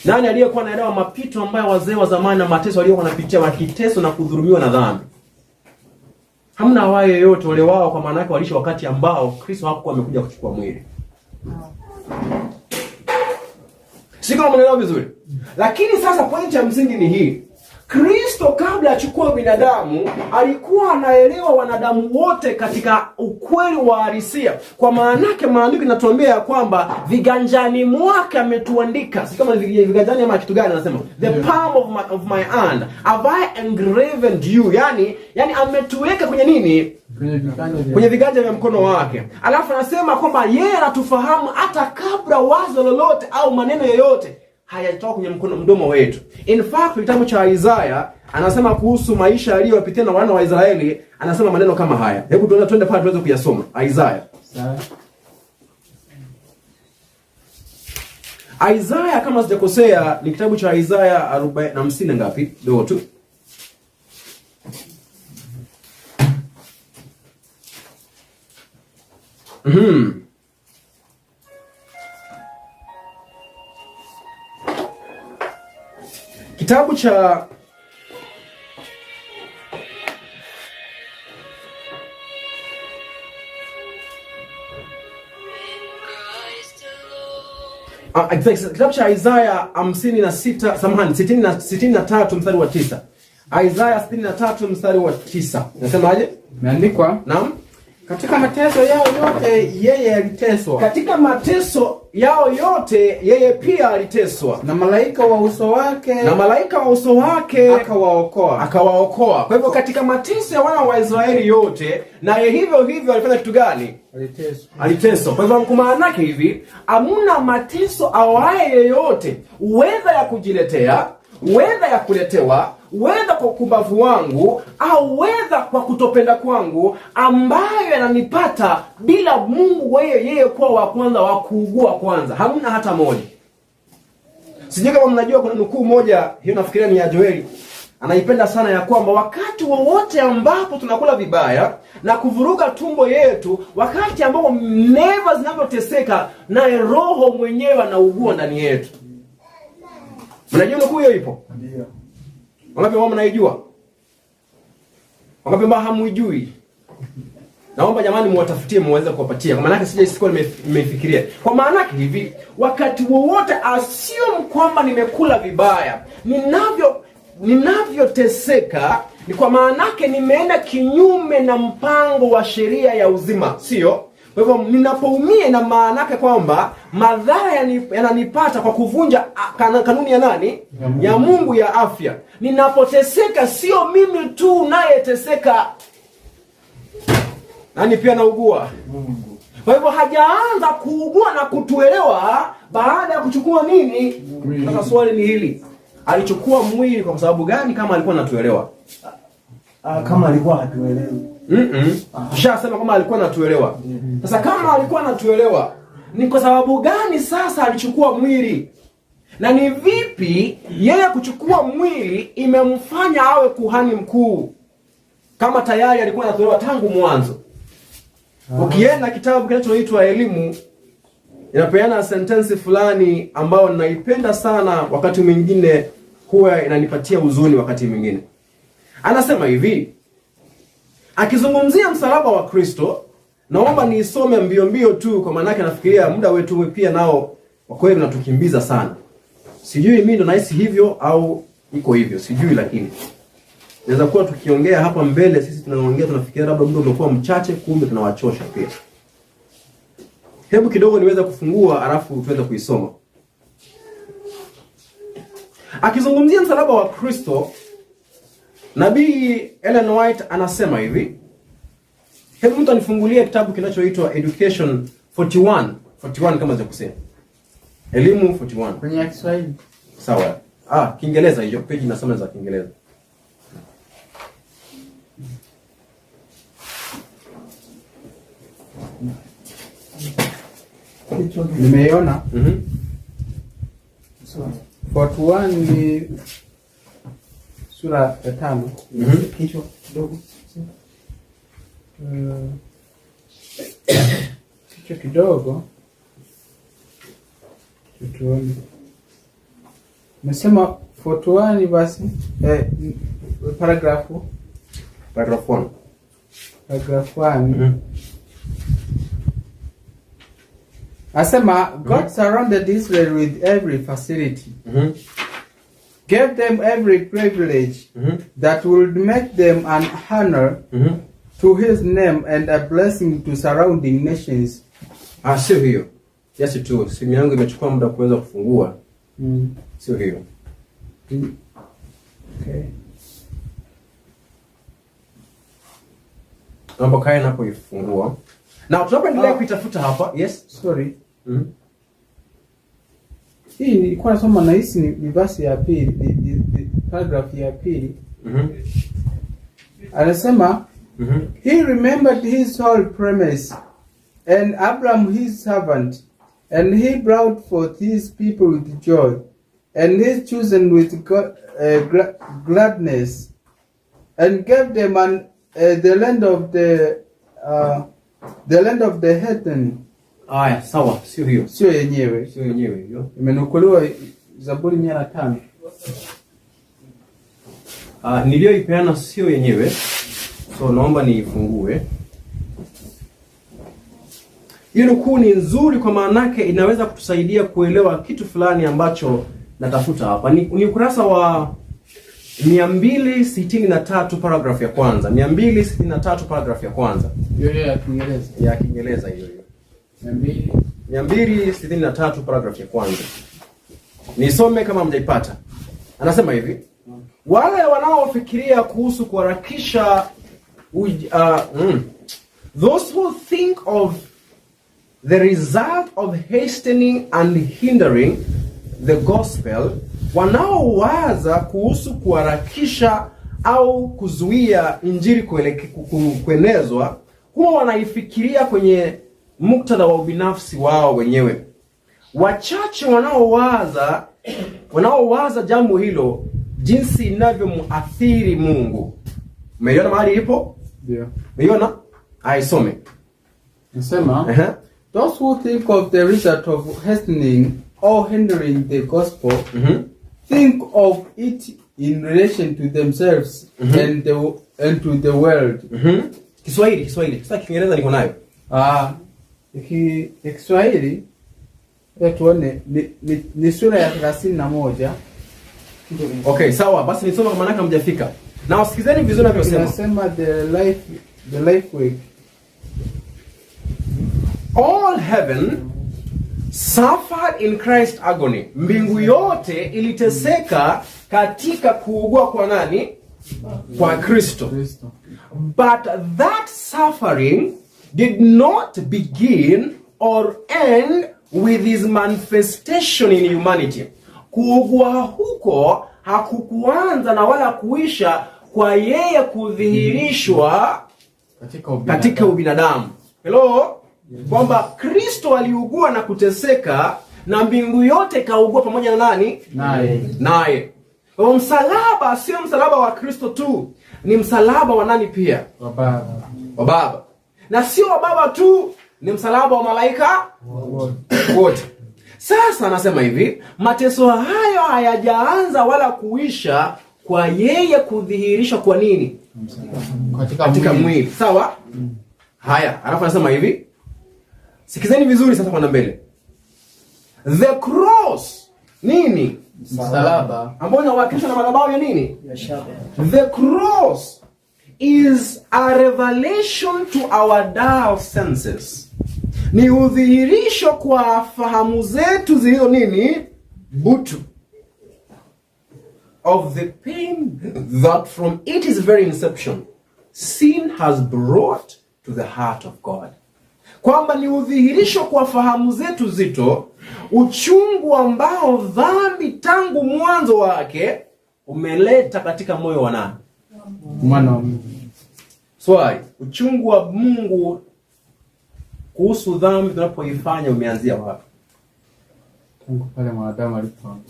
Nani aliyekuwa anaelewa mapito ambayo wazee wa zamani na mateso waliokuwa wanapitia wakiteswa na kudhulumiwa na dhambi? Hamna wao yoyote, wale wao kwa maana yake waliishi wakati ambao Kristo hakuwa amekuja kuchukua mwili. Siko mnaelewa vizuri. Lakini sasa pointi ya msingi ni hii. Kristo kabla achukue binadamu alikuwa anaelewa wanadamu wote katika ukweli wa halisia. Kwa maana yake maandiko yanatuambia ya kwamba viganjani mwake ametuandika. Si kama viganjani ama kitu gani anasema? The palm of my hand have I engraven you. Yani ametuweka kwenye nini? Kwenye viganja vya mkono wake. Alafu anasema kwamba yeye anatufahamu hata kabla wazo lolote au maneno yoyote hayatoka kwenye mdomo wetu. In fact, kitabu cha Isaya anasema kuhusu maisha aliyopitia na wana wa Israeli, anasema maneno kama haya. Hebu twende pale tuweze kuyasoma. Isaya. Isaya kama sijakosea ni kitabu cha Isaya 40 ngapi? Ndio tu. Kitabu cha kitabu cha Isaya 63 mstari wa 9. Isaya 63 mstari wa 9. Nasemaje? Imeandikwa, naam, katika mateso yao yote yeye aliteswa. Katika mateso yao yote yeye pia aliteswa. Na malaika wa uso wake akawaokoa. Kwa hivyo katika mateso ya wana wa Israeli yote, na hivyo alifanya kitu gani? Aliteswa. Kwa hivyo kumaanake hivi, hamuna mateso awaye yeyote, wedha ya kujiletea, wedha ya kuletewa, wedha kwa kubavu wangu, au wedha kwa kutopenda kwangu, ambayo yananipata bila Mungu yeye kuwa wa kwanza wa kuugua kwanza. Hamna hata moja. Sijui kama mnajua kuna nukuu moja, hiyo nafikiria ni ya Joeli. Anaipenda sana ya kwamba wakati wowote ambapo tunakula vibaya na kuvuruga tumbo yetu, wakati ambapo neva zinavyoteseka, naye roho mwenyewe anaugua ndani yetu. Mnajua nukuu hiyo ipo? Ndio. Wangapi wao mnaijua? Wangapi ambao hamuijui? Naomba jamani muwatafutie muweze kuwapatia. Kwa maana yake sikuwa nimeifikiria. Kwa maana yake hivi, wakati wowote assume kwamba nimekula vibaya, ninavyoteseka, ni kwa maana yake nimeenda kinyume na mpango wa sheria ya uzima, sio? Kwa hivyo ninapoumia na maana yake kwamba madhara yananipata kwa kuvunja kanuni ya nani? Ya Mungu ya afya. Ninapoteseka sio mimi tu nayeteseka, nani pia naugua? Mungu. Kwa hivyo hajaanza kuugua na kutuelewa baada ya kuchukua nini? Sasa swali ni hili. Alichukua mwili kwa sababu gani kama alikuwa anatuelewa? Kama alikuwa hatuelewi. Shasema kama alikuwa anatuelewa. Sasa kama alikuwa anatuelewa, ni kwa sababu gani sasa alichukua mwili? Na ni vipi yeye kuchukua mwili imemfanya awe kuhani mkuu, kama tayari alikuwa anatuelewa tangu mwanzo? Ukienda kitabu kinachoitwa Elimu, inapeana sentensi fulani ambayo ninaipenda sana, wakati mwingine huwa inanipatia huzuni wakati mwingine. Anasema hivi, akizungumzia msalaba wa Kristo, naomba niisome mbio tu kwa maana yake nafikiria muda wetu pia nao kwa kweli unatukimbiza sana. Sijui mimi ndo nahisi hivyo au iko hivyo, sijui, lakini naweza kuwa tukiongea hapa mbele sisi tunaongea tunafikiria labda muda umekuwa mchache, kumbe tunawachosha pia. Hebu kidogo niweza kufungua alafu tuweze kuisoma. Akizungumzia msalaba wa Kristo, Nabii Ellen White anasema hivi. Hebu mtu anifungulie kitabu kinachoitwa Education 41 kama kusema. Elimu 41. Kwenye Kiswahili. Sawa. Kiingereza hiyo, page inasema za Kiingereza. Nimeiona. 41 ni sura ya 5. Kichwa kidogo. Kichwa kidogo. Tuone. Nasema 41 basi paragraph 1. Paragraph 1. Asema God surrounded Israel with every facility. Gave them every privilege that would make them an honor to his name and a blessing to surrounding nations. Sio hiyo. Yes tu. Simu yangu imechukua muda kuweza kufungua. Sio hiyo. Okay. Naomba kae napo ifungua. Na tunapoendelea kuitafuta hapa. Yes, sorry. Hii nilikuwa nasoma na hisi ni verse ya pili, ni paragraph ya pili. Anasema he remembered his whole promise and Abraham his servant, and he brought forth his people with joy and his chosen with gladness, and gave them the land of the heathen. Aya, sawa, sio hiyo. Sio yenyewe. Sio yenyewe hiyo. Imenukuliwa Zaburi 105. Niliyoipeana sio yenyewe. So naomba niifungue. Hiyo nukuu ni nzuri kwa maana yake inaweza kutusaidia kuelewa kitu fulani ambacho natafuta hapa. Ni ukurasa wa 263 paragraph ya kwanza. 263 paragraph ya kwanza. Hiyo ya Kiingereza. Ya Kiingereza hiyo. 263 paragraph ya kwanza. Nisome kama mjaipata. Anasema hivi. Wale wanaofikiria kuhusu kuharakisha those who think of the result of hastening and hindering the gospel, wanaowaza kuhusu kuharakisha au kuzuia injili kuenezwa, huwa wanaifikiria kwenye muktadha wa ubinafsi wao wenyewe. Wachache wanaowaza jambo hilo jinsi inavyomuathiri Mungu. Umeiona mahali ipo? Ndio. Umeiona? Aisome. Nasema those who think of the result of hastening or hindering the gospel think of it in relation to themselves and to the world. Kiswahili. Sasa Kiingereza niko nayo. Kiswahili tuone ni sura ya 31. Okay, sawa. Basi nisome kwa maana kama mjafika. Na usikizeni vizuri ninavyosema. Nasema the life way. All heaven suffered in Christ's agony. Mbingu yote iliteseka katika kuugua kwa nani? Kwa Kristo. But that suffering did not begin or end with his manifestation in humanity. Kuugua huko hakukuanza na wala kuisha kwa yeye kudhihirishwa katika ubinadamu. Hello? Kwamba Kristo aliugua na kuteseka na mbingu yote kaugua pamoja na nani? Naye. Kwa msalaba sio msalaba wa Kristo tu, ni msalaba wa nani pia? Wa Baba. Na sio wa Baba tu, ni msalaba wa malaika wote. Sasa anasema hivi, mateso hayo hayajaanza wala kuisha kwa yeye kudhihirisha kwa nini? Katika mwili. Sawa? Haya, alafu anasema hivi. Sikizeni vizuri sasa kwa mbele. The cross nini? Msalaba. Ambao unawakilisha na madhabahu ya nini? Ya shaba. The cross is a revelation to our dull senses. Ni udhihirisho kwa fahamu zetu zilizo nini? Butu. of the pain that from its very inception sin has brought to the heart of God. Kwamba ni udhihirisho kwa fahamu zetu zito, uchungu ambao dhambi tangu mwanzo wake umeleta katika moyo wa nani? Mwana wa Mungu. Swali, uchungu wa Mungu kuhusu dhambi tunapoifanya umeanzia wapi?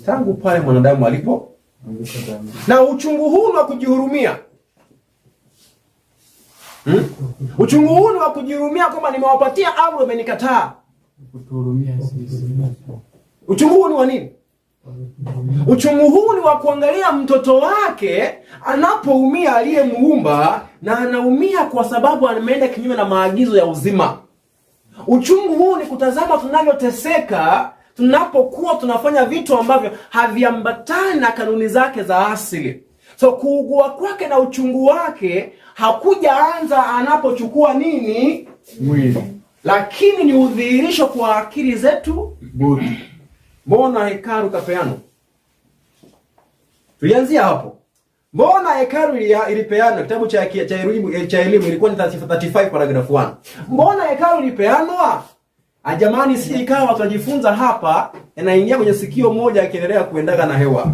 Tangu pale mwanadamu alipo. Na uchungu huu ni wa kujihurumia. Uchungu huu ni wa kujihurumia kwamba nimewapatia amri wamenikataa. Kutuhurumia sisi. Uchungu huu ni wa nini? Uchungu huu ni wa kuangalia mtoto wake anapoumia aliyemuumba, na anaumia kwa sababu ameenda kinyume na maagizo ya uzima. Uchungu huu ni kutazama tunavyoteseka tunapokuwa tunafanya vitu ambavyo haviambatani na kanuni zake za asili. So kuugua kwake na uchungu wake hakujaanza anapochukua nini? Mwili. Lakini ni udhihirisho kwa akili zetu. Mbona hekalu kapeano? Tulianzia hapo. Mbona hekalu ilipeanwa? Kitabu cha elimu ilikuwa ni 35 paragraph 1. Mbona hekalu ilipeanwa? Jamani, si ikawa tunajifunza hapa inaingia kwenye sikio moja akiendelea kuendaga na hewa.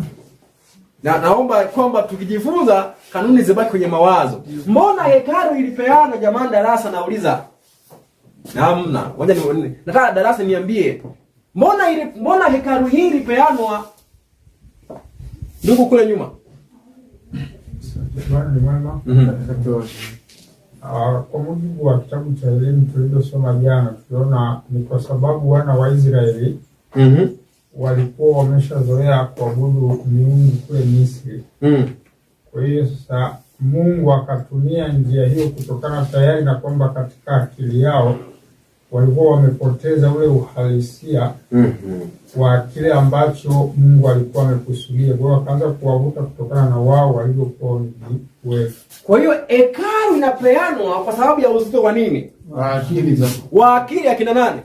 Na naomba kwamba tukijifunza kanuni zibaki kwenye mawazo. Mbona hekalu ilipeanwa jamani darasa nauliza? Namna. Ngoja nataka darasa niambie. Mbona hekalu hili ilipeanwa? Ndugu kule nyuma. Kwa mujibu wa kitabu cha elimu tulichosoma jana, tuliona ni kwa sababu wana wa Israeli walikuwa wameshazoea kuabudu miungu kule Misri. Kwa hiyo sasa Mungu akatumia njia hiyo kutokana tayari na kwamba katika akili yao walikuwa wamepoteza ule uhalisia wa kile ambacho Mungu alikuwa amekusudia. Kwa hiyo akaanza kuwavuta kutokana na wao walivyokuwa wamejiweka. Kwa hiyo hekalu inapeanwa kwa sababu ya uzito wa nini? Wa akili ya kina nani?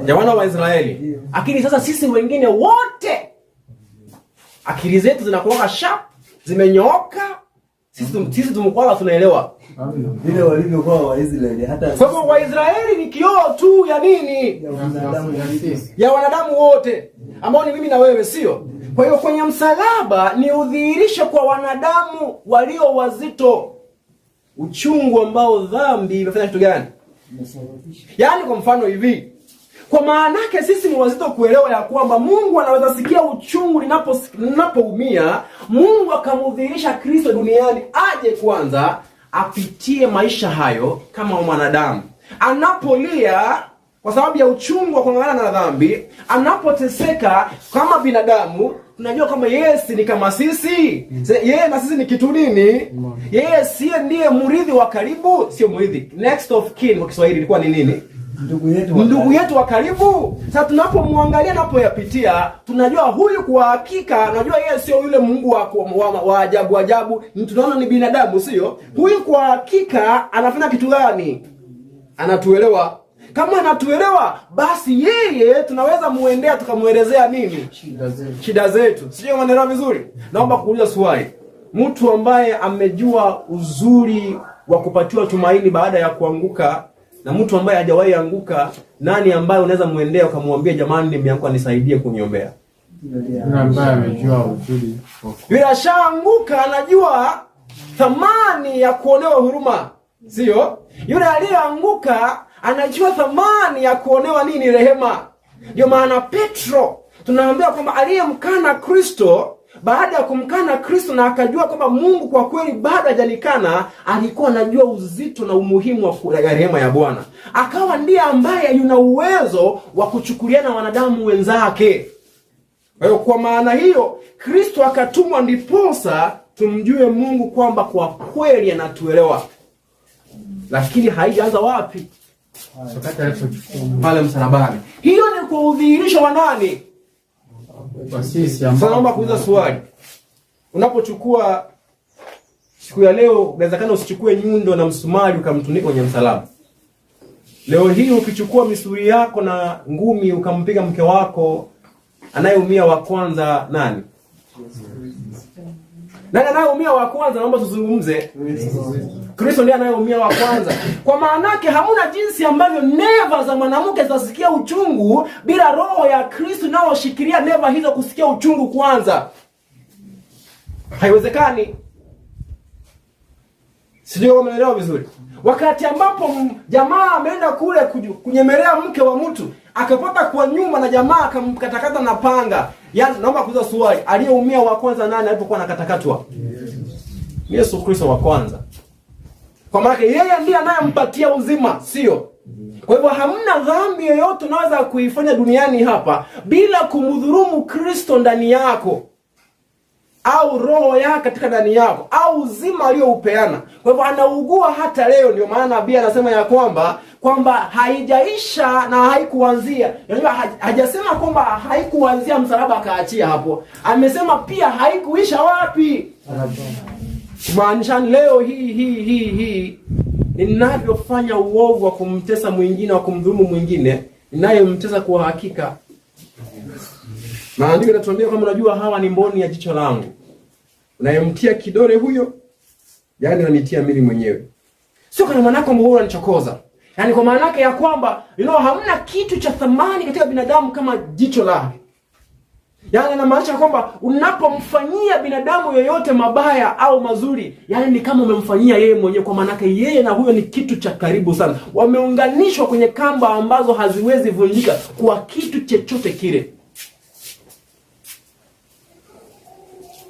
Ya wana wa Israeli. Akili sasa sisi wengine wote akili zetu zinakuwa sharp, zimenyooka. Sisi tumekuwa tunaelewa. Vile walivyokuwa Waisraeli hata sababu so, Waisraeli ni kioo tu ya nini? Ya wanadamu wote ambao ni mimi na wewe, sio? Kwa hiyo kwenye msalaba ni udhihirisho kwa wanadamu walio wazito, uchungu ambao dhambi imefanya kitu gani? Yaani kwa mfano hivi, kwa maana yake sisi ni wazito kuelewa ya kwamba Mungu anaweza sikia uchungu ninapoumia. Mungu akamudhihirisha Kristo duniani aje kwanza apitie maisha hayo kama mwanadamu. Anapolia kwa sababu ya uchungu wa kuangana na dhambi, anapoteseka kama binadamu, tunajua kama Yesu ni kama sisi. Yeye na sisi ni kitu nini? Yeye siye ndiye mrithi wa karibu, sio mrithi. Next of kin kwa Kiswahili ilikuwa ni nini? Ndugu yetu wa karibu. Sasa tunapomwangalia napoyapitia, tunajua huyu kwa hakika, tunajua yeye sio yule Mungu wa ajabu ajabu. Tunaona ni binadamu, sio? Huyu kwa hakika anafanya kitu gani? Anatuelewa. Kama anatuelewa, basi yeye tunaweza muendea tukamuelezea nini? Shida zetu. Sio maneno vizuri? Naomba kuuliza swali. Mtu ambaye amejua uzuri wa kupatiwa tumaini baada ya kuanguka, na mtu ambaye hajawahi anguka, nani ambaye unaweza muendea ukamwambia jamani nimeanguka nisaidie kuniombea? Yule ambaye amejua uzuri. Yule ashaanguka anajua thamani ya kuonewa huruma, sio? Yule aliyeanguka anajua thamani ya kuonewa nini? Rehema. Ndio maana Petro tunaambia kwamba aliyemkana Kristo, baada ya kumkana Kristo na akajua kwamba Mungu kwa kweli bado hajanikana, alikuwa anajua uzito na umuhimu wa rehema ya Bwana. Akawa ndiye ambaye yuna uwezo wa kuchukuliana wanadamu wenzake. Kwa hiyo kwa maana hiyo Kristo akatumwa ndiposa tumjue Mungu kwamba kwa kweli anatuelewa. Lakini haijaanza wapi? Wakati alipochukua pale msalabani. Hiyo ni kwa udhihirisho wa nani? Kwa sisi ambao. Naomba kuuliza swali. Unapochukua siku ya leo, unawezekana usichukue nyundo na msumari ukamtunika kwenye msalaba. Leo hii ukichukua misuri yako na ngumi ukampiga mke wako, anayeumia wa kwanza nani? Nani anayeumia wa kwanza? Naomba tuzungumze. Kristo ndiye anayeumia wa kwanza. Kwa maana yake hamuna jinsi ambavyo neva za mwanamke zitasikia uchungu bila roho ya Kristo inayoshikilia neva hizo kusikia uchungu kwanza. Haiwezekani. Sijui kama mnaelewa vizuri. Wakati ambapo jamaa ameenda kule kunyemelea mke wa mtu, akapata kwa nyuma na jamaa akamkatakata na panga. Yaani naomba kuuliza swali, aliyeumia wa kwanza nani alipokuwa anakatakatwa? Yesu Kristo wa kwanza. Kwa maana yeye ndiye anayempatia uzima, sio? Kwa hivyo hamna dhambi yoyote unaweza kuifanya duniani hapa bila kumdhulumu Kristo ndani yako, au roho yake katika ndani yako, au uzima aliyoupeana. Kwa hivyo anaugua hata leo. Ndio maana nabii anasema ya kwamba haijaisha na haikuanzia. Unajua hajasema kwamba haikuanzia msalaba akaachia hapo. Amesema pia haikuisha wapi? Maanisha leo hii ninavyofanya uovu wa kumtesa mwingine, wa kumdhulumu mwingine, ninayemtesa kwa hakika. Maandiko yanatuambia kama unajua hawa ni mboni ya jicho langu. Unayemtia kidole huyo, yaani unanitia mimi mwenyewe. Sio kana maana kwamba wewe unanichokoza. Yaani kwa maana yake ya kwamba hamna kitu cha thamani katika binadamu kama jicho lake. Yaani inamaanisha kwamba unapomfanyia binadamu yoyote mabaya au mazuri, yaani ni kama umemfanyia yeye mwenyewe. Kwa maana yake yeye na huyo ni kitu cha karibu sana. Wameunganishwa kwenye kamba ambazo haziwezi vunjika kwa kitu chochote kile.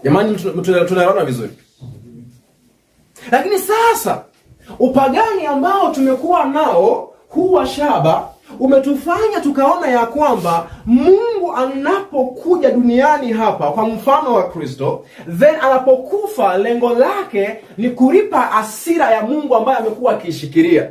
Jamani, tunaelewana vizuri. Lakini sasa upagani ambao tumekuwa nao, huwa shaba, umetufanya tukaona ya kwamba Mungu anapokuja duniani hapa kwa mfano wa Kristo, then anapokufa lengo lake ni kulipa hasira ya Mungu ambaye amekuwa akishikilia.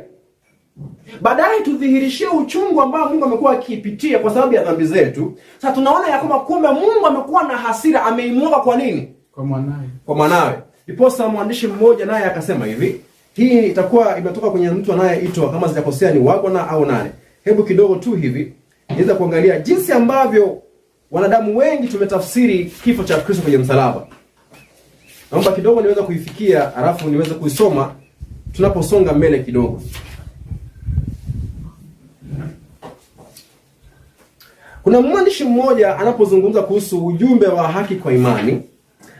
Baadaye tudhihirishie uchungu ambao Mungu amekuwa akipitia kwa sababu ya dhambi zetu. Sasa tunaona ya kwamba kumbe Mungu amekuwa na hasira, ameimwaga kwa nini? Kwa mwanawe. Kwa mwanawe. Ndiposa mwandishi mmoja naye akasema hivi, hii itakuwa imetoka kwenye mtu anayeitwa, kama sijakosea ni Wagona au nane. Hebu kidogo tu hivi niweza kuangalia jinsi ambavyo wanadamu wengi tumetafsiri kifo cha Kristo kwenye msalaba. Naomba kidogo niweza kuifikia, alafu niweze kuisoma tunaposonga mbele kidogo. Kuna mwandishi mmoja anapozungumza kuhusu ujumbe wa haki kwa imani,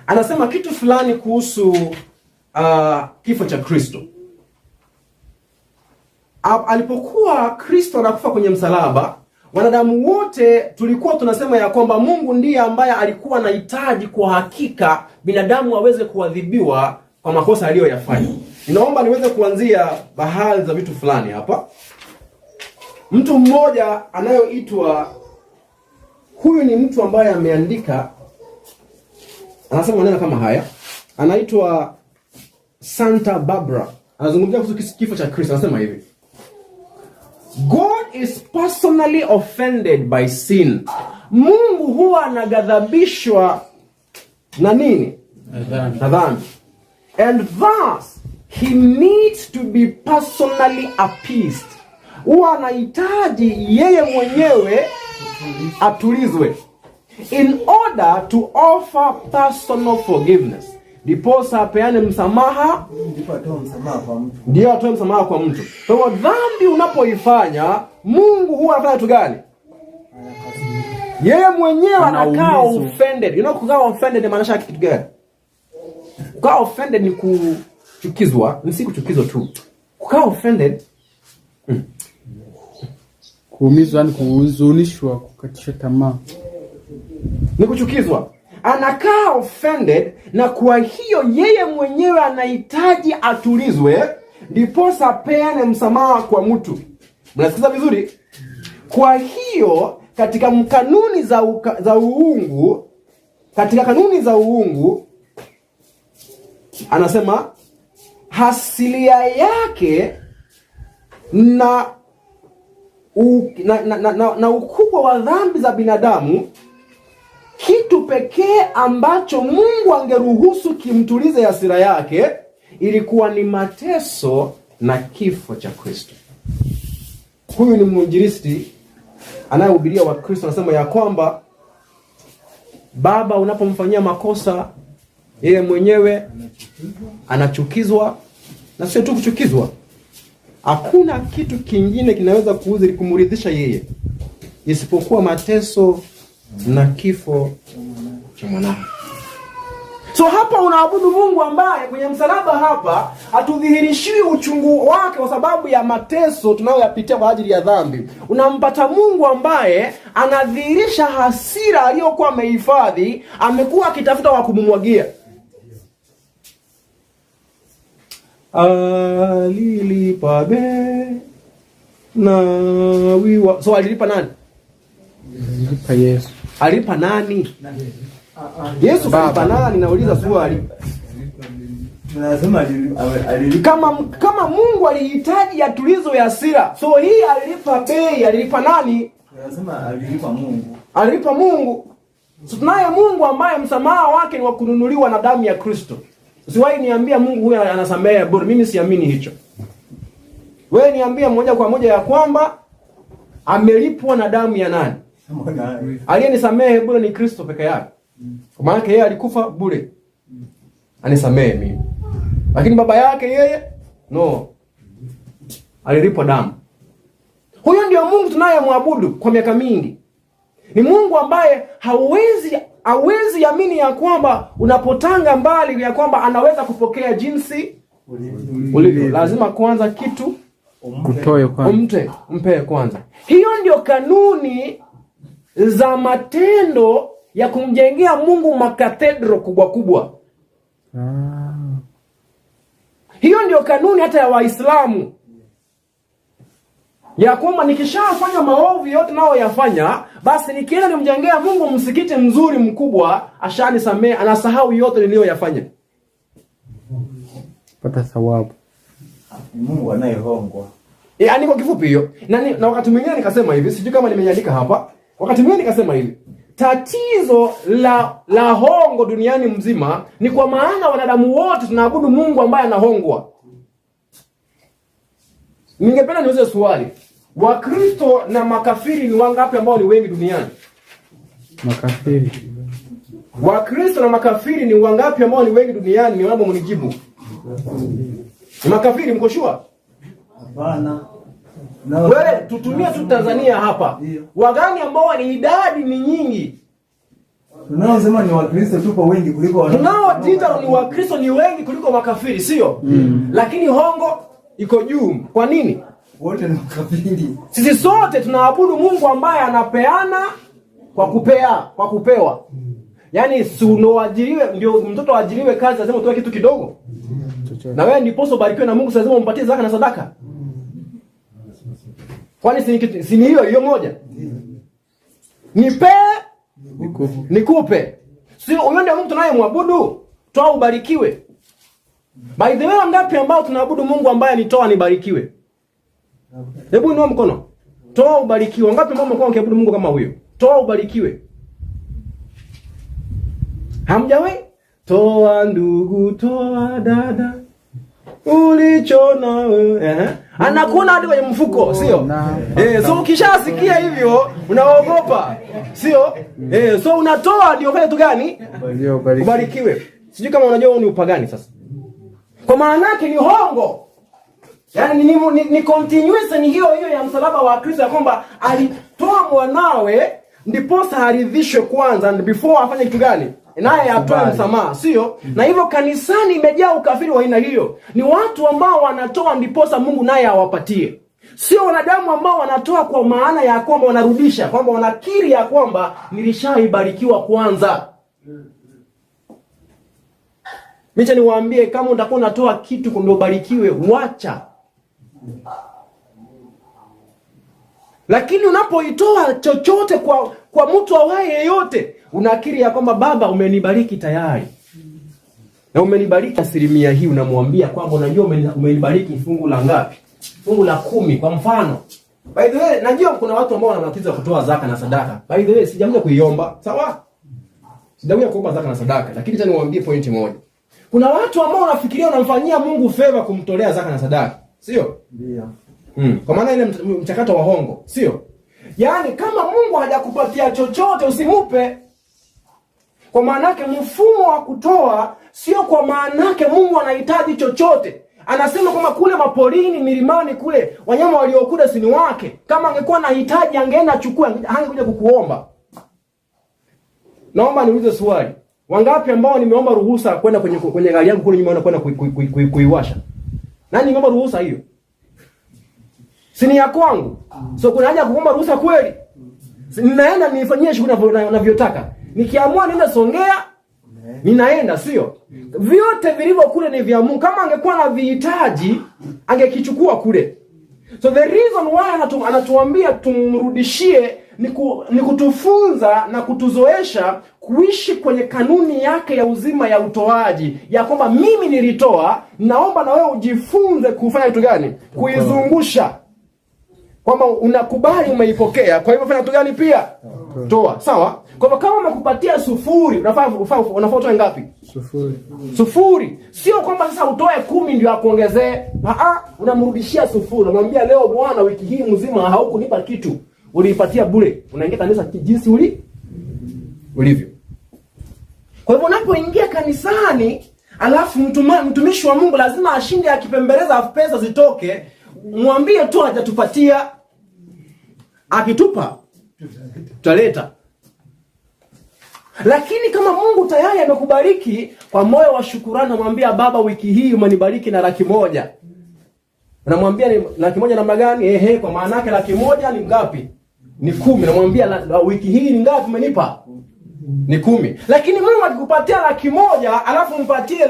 anasema kitu fulani kuhusu kifo cha Kristo. Alipokuwa Kristo anakufa kwenye msalaba, wanadamu wote tulikuwa tunasema ya kwamba Mungu ndiye ambaye alikuwa anahitaji kwa hakika binadamu aweze kuadhibiwa kwa makosa aliyoyafanya. Ninaomba niweze kuanzia baadhi za vitu fulani hapa. Mtu mmoja anayoitwa, huyu ni mtu ambaye ameandika, anasema maneno kama haya, anaitwa Santa Barbara. Anazungumzia kuhusu kifo cha Kristo, anasema hivi: God is personally offended by sin. Mungu huwa anaghadhabishwa na nini? Na dhambi. And thus he needs to be personally appeased. Huwa anahitaji yeye mwenyewe atulizwe in order to offer personal forgiveness. Ndiposa apeane msamaha, ndio atoe msamaha kwa mtu. Kwa hiyo dhambi unapoifanya, Mungu huwa anafanya kitu gani? Yeye mwenyewe anakaa offended. Kukaa offended maana yake kitu gani? Kukaa offended ni kuchukizwa, ni si kuchukizwa tu. Kukaa offended kuumizwa, ni kuhuzunishwa, kukatisha tamaa, ni kuchukizwa. Anakaa offended, na kwa hiyo yeye mwenyewe anahitaji atulizwe, ndiposa peane msamaha kwa mtu. Mnasikiza vizuri? Kwa hiyo katika kanuni za uungu, katika kanuni za uungu anasema hasilia yake na ukubwa wa dhambi za binadamu, kitu pekee ambacho Mungu angeruhusu kimtulize hasira yake ilikuwa ni mateso na kifo cha Kristo. Huyu ni mwinjilisti anayehubiria wa Kristo, anasema ya kwamba Baba unapomfanyia makosa, yeye mwenyewe anachukizwa, na sio tu kuchukizwa. Hakuna kitu kingine kinaweza kumridhisha yeye isipokuwa mateso na kifo cha mwanawe. So hapa unaabudu Mungu ambaye kwenye msalaba hapa hatudhihirishiwi uchungu wake kwa sababu ya mateso tunayoyapitia kwa ajili ya dhambi. Unampata Mungu ambaye anadhihirisha hasira aliyokuwa amehifadhi, amekuwa akitafuta wa kumumwagia. Alilipa be na wiwa. So alilipa nani? Alilipa Yesu. Alilipa nani? Yesu kalipa nani? Nauliza swali. Tunasema alilipa. Kama Mungu alihitaji atulizo ya hasira, so hii alilipa bei, alilipa nani? Tunasema alilipa Mungu. Alilipa Mungu. So tunaye Mungu ambaye msamaha wake ni wa kununuliwa na damu ya Kristo. Usiwahi niambia Mungu huyu anasamehe bure. Mimi siamini hicho. Wewe niambia moja kwa moja ya kwamba amelipwa na damu ya nani? Aliyenisamehe bure ni Kristo peke yake. Kwa maana yeye alikufa bure. Anisamehe mimi. Lakini baba yake yeye no. Alilipwa damu. Huyo ndio Mungu tunayemwabudu kwa miaka mingi. Ni Mungu ambaye hawezi amini ya kwamba unapotanga mbali ya kwamba anaweza kupokea jinsi ulivyo. Lazima kwanza kitu Kutoe kwanza. Mpe kwanza. Hiyo ndio kanuni za matendo ya kumjengea Mungu makatedro kubwa kubwa. Hiyo ndio kanuni hata ya Waislamu. Ya kwamba nikishafanya maovu yote nao yafanya, basi nikienda nimjengea Mungu msikiti mzuri mkubwa, ashanisamehe, anasahau yote niliyoyafanya. Pata thawabu. Mungu anayehongwa. Yaani kwa kifupi hiyo. Na wakati mwingine nikasema hivi, sijui kama nimeandika hapa. Wakati mwingine nikasema hivi, tatizo la hongo duniani mzima ni kwa maana wanadamu wote tunaabudu Mungu ambaye anahongwa. Ningependa niulize swali. Wakristo na makafiri ni wangapi ambao ni wengi duniani? Makafiri. Wakristo na makafiri ni wangapi ambao ni wengi duniani? Niomba mnijibu. Ni makafiri, mko sure? Hapana. Wewe tutumie tu Tanzania hapa. Wagani ambao ni idadi ni nyingi? Tunaosema ni Wakristo tupo wengi kuliko tunaojiita ni Wakristo ni wengi kuliko makafiri, sio? Lakini hongo iko juu. Kwa nini? Wote ni makafiri. Sisi sote tunaabudu Mungu ambaye anapeana kwa kupewa. Yaani si unoajiriwe ndio mtoto aajiriwe kazi lazima utoe kitu kidogo. Na wewe ndiposo ubarikiwe na Mungu lazima umpatie zaka na sadaka. Kwani si ni hiyo moja? Nikupe. Sio huyo ndio Mungu tunayemwabudu. Toa ubarikiwe. By the way, ngapi ambao tunaabudu Mungu ambaye anitoa nibarikiwe? Hebu inua mkono. Toa ubarikiwe. Ngapi ambao mko mkiabudu Mungu kama huyo? Toa ubarikiwe. Hamjawahi? Toa ndugu, toa dada. Ulichona wewe. Anakuona hadi kwenye mfuko, sio? So ukishasikia hivyo unaogopa, sio? So unatoa ndio fanya tu gani? Ubarikiwe. Sijui kama unajua ni upagani sasa. Kwa maana yake ni hongo. Yaani ni continuation hiyo ya msalaba wa Kristo ya kwamba alitoa mwanawe ndiposa haridhishwe kwanza and before afanye kitu gani? Naye atoe msamaha, sio? Na hivyo kanisani imejaa ukafiri wa aina hiyo. Ni watu ambao wanatoa ndiposa Mungu naye awapatie. Sio wanadamu ambao wanatoa kwa maana ya kwamba wanarudisha, kwamba wanakiri ya kwamba nilishaibarikiwa kwanza. Micha niwaambie, kama utakuwa unatoa kitu ndio ubarikiwe, wacha. Lakini unapoitoa chochote kwa mtu awaye yeyote, unakiri ya kwamba Baba umenibariki tayari. Na umenibariki asilimia hii, unamwambia kwamba unajua umenibariki fungu la ngapi? Fungu la 10 kwa mfano. By the way, najua kuna watu ambao wana matatizo ya kutoa zaka na sadaka. By the way, sijakuja kuiomba, sawa? Sijakuja kuomba zaka na sadaka, lakini tena niwaambie pointi moja. Kuna watu ambao wanafikiria wanamfanyia Mungu favor kumtolea zaka na sadaka, sio? Ndio. Kwa maana ile mchakato wa hongo, sio? Yaani kama Mungu hajakupatia chochote usimupe. Kwa maana yake mfumo wa kutoa sio kwa maana yake Mungu anahitaji chochote. Anasema kwamba kule maporini, milimani kule, wanyama waliokula si ni wake. Kama angekuwa anahitaji angeenda achukue, hangekuja kukuomba. Naomba niulize swali. Wangapi ambao nimeomba ruhusa kwenda kwenye gari yangu kule nyuma na kwenda kuiwasha? Nani nimeomba ruhusa hiyo? Si ni ya kwangu. So kuna haja kuomba ruhusa kweli? Ninaenda nifanyie shughuli ninavyotaka. Nikiamua nienda Songea, ninaenda, sio? Vyote vilivyo kule ni vya Mungu. Kama angekuwa na vihitaji, angekichukua kule. So the reason why anatuambia tumrudishie ni kutufunza na kutuzoesha kuishi kwenye kanuni yake ya uzima ya utoaji, ya kwamba mimi nilitoa, naomba na wewe ujifunze kufanya kitu gani? Kuizungusha. Kwamba unakubali umeipokea, kwa hivyo fanya kitu gani pia? Toa. Sawa? Kwa hivyo kama umekupatia 0, unafaa utoe ngapi? 0. Sio kwamba sasa utoe 10 ndio akuongezee. Unamrudishia 0. Unamwambia leo Bwana, wiki hii mzima haukunipa kitu. Uliipatia bure. Unaingia kanisa jinsi ulivyo. Kwa hivyo unapoingia kanisani, alafu mtumishi wa Mungu lazima ashinde akipembeleza pesa zitoke, mwambie tu hajatupatia. Akitupa tutaleta. Lakini kama Mungu tayari amekubariki, kwa moyo wa shukrani namwambia Baba, wiki hii umenibariki na 100,000. Unamwambia ni 100,000 namna gani? Kwa maana yake 100,000 ni ngapi? Ni 10. Namwambia wiki hii ni ngapi umenipa? Ni 10. Lakini Mungu akikupatia 100,000 alafu mpatie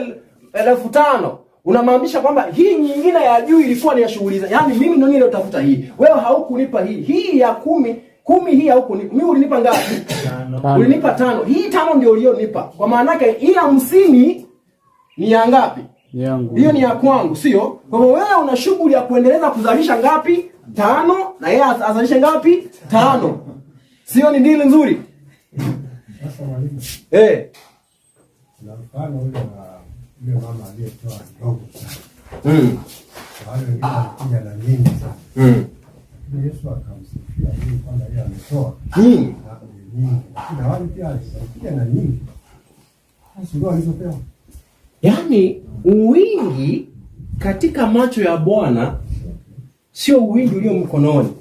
5,000, unamaanisha kwamba hii nyingine ya juu ilikuwa ni ya shughuli. Yaani mimi ndio niliotafuta hii. Wewe haukunipa hii. Hii ya 10 hii haukunipa. Mimi ulinipa ngapi? Ulinipa 5. Hii 5 ndio ulionipa. Kwa maana yake hii 50 ni ya ngapi? Yangu. Hiyo ni ya kwangu, sio? Kwa hivyo wewe una shughuli ya kuendeleza kuzalisha ngapi? 5, na yeye azalishe ngapi? 5. Sio ni deal nzuri? Sasa mwalimu. Na mfano ule mama aliyetoa ndogo sana. Wale wengine walikuja na nyingi sana. Yesu akamsifia yeye kwamba yeye ametoa nyingi. Na wale pia walikuja na nyingi. Sasa ndio alizopewa. Yaani uwingi katika macho ya Bwana sio uwingi ulio mkononi.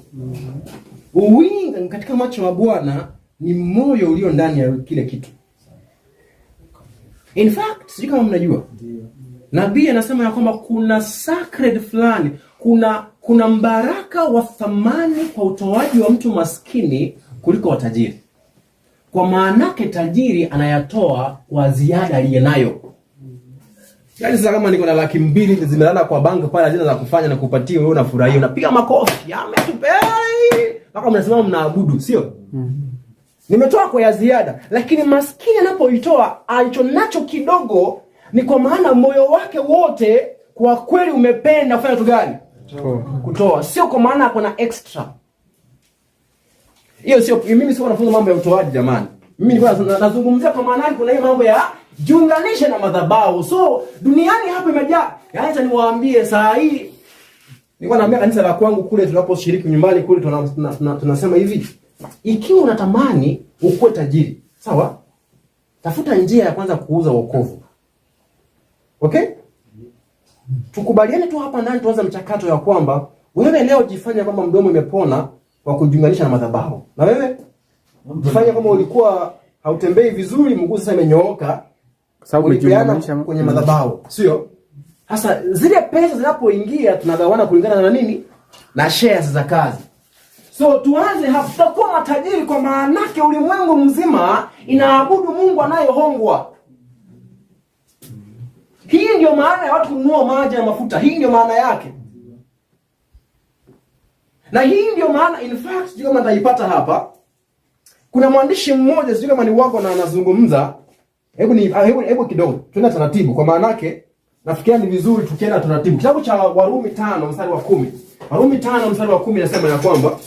Uwingi katika macho ya Bwana ni moyo ulio ndani ya kile kitu. In fact, sijui kama mnajua. Nabii anasema ya kwamba kuna sacred fulani, kuna mbaraka wa thamani kwa utoaji wa mtu maskini kuliko wa tajiri. Kwa maana yake tajiri anayatoa kwa ziada aliyenayo. Yaani sasa kama niko na 200,000 zimelala kwa banki pale, hazina za kufanya na kupatia wewe, unafurahia, unapiga makofi. Ametupei. Mpaka mnasimama mnaabudu, sio? Nimetoa kwa ya ziada, lakini maskini anapoitoa alichonacho kidogo ni kwa maana moyo wake wote kwa kweli umependa kufanya kitu gani? Kutoa. Sio kwa maana kuna extra. Hiyo sio, mimi sio nafunza mambo ya utoaji jamani. Mimi nilikuwa nazungumzia kwa maana kuna hiyo mambo ya jiunganishe na madhabahu. So duniani hapa imejaa. Yaani niwaambie saa hii nilikuwa naambia kanisa la kwangu kule tunaposhiriki nyumbani kule tunasema hivi. Ikiwa unatamani ukuwe tajiri, sawa? Tafuta njia ya kwanza kuuza wokovu. Okay? Tukubaliane tu hapa ndani tuanze mchakato ya kwamba wewe leo jifanye kama mdomo umepona kwa kujiunganisha na madhabahu. Na wewe jifanye kama ulikuwa hautembei vizuri, mguu sasa imenyooka sababu umejiunganisha kwenye madhabahu, sio? Sasa zile pesa zinapoingia tunagawana kulingana na nini? Na shares za kazi. So tuanze hapa, tutakuwa matajiri kwa maana yake ulimwengu mzima inaabudu Mungu anayehongwa. Hii ndio maana ya watu kununua maji na mafuta. Hii ndio maana yake. Na hii ndio maana, in fact, sijui kama nitaipata kuna mwandishi mmoja sijui kama ni wako na anazungumza. Hebu kidogo tuende taratibu kwa maana yake nafikiria ni vizuri tukienda taratibu. Kitabu cha Warumi 5 mstari wa 10. Warumi 5 mstari wa 10 inasema ya kwamba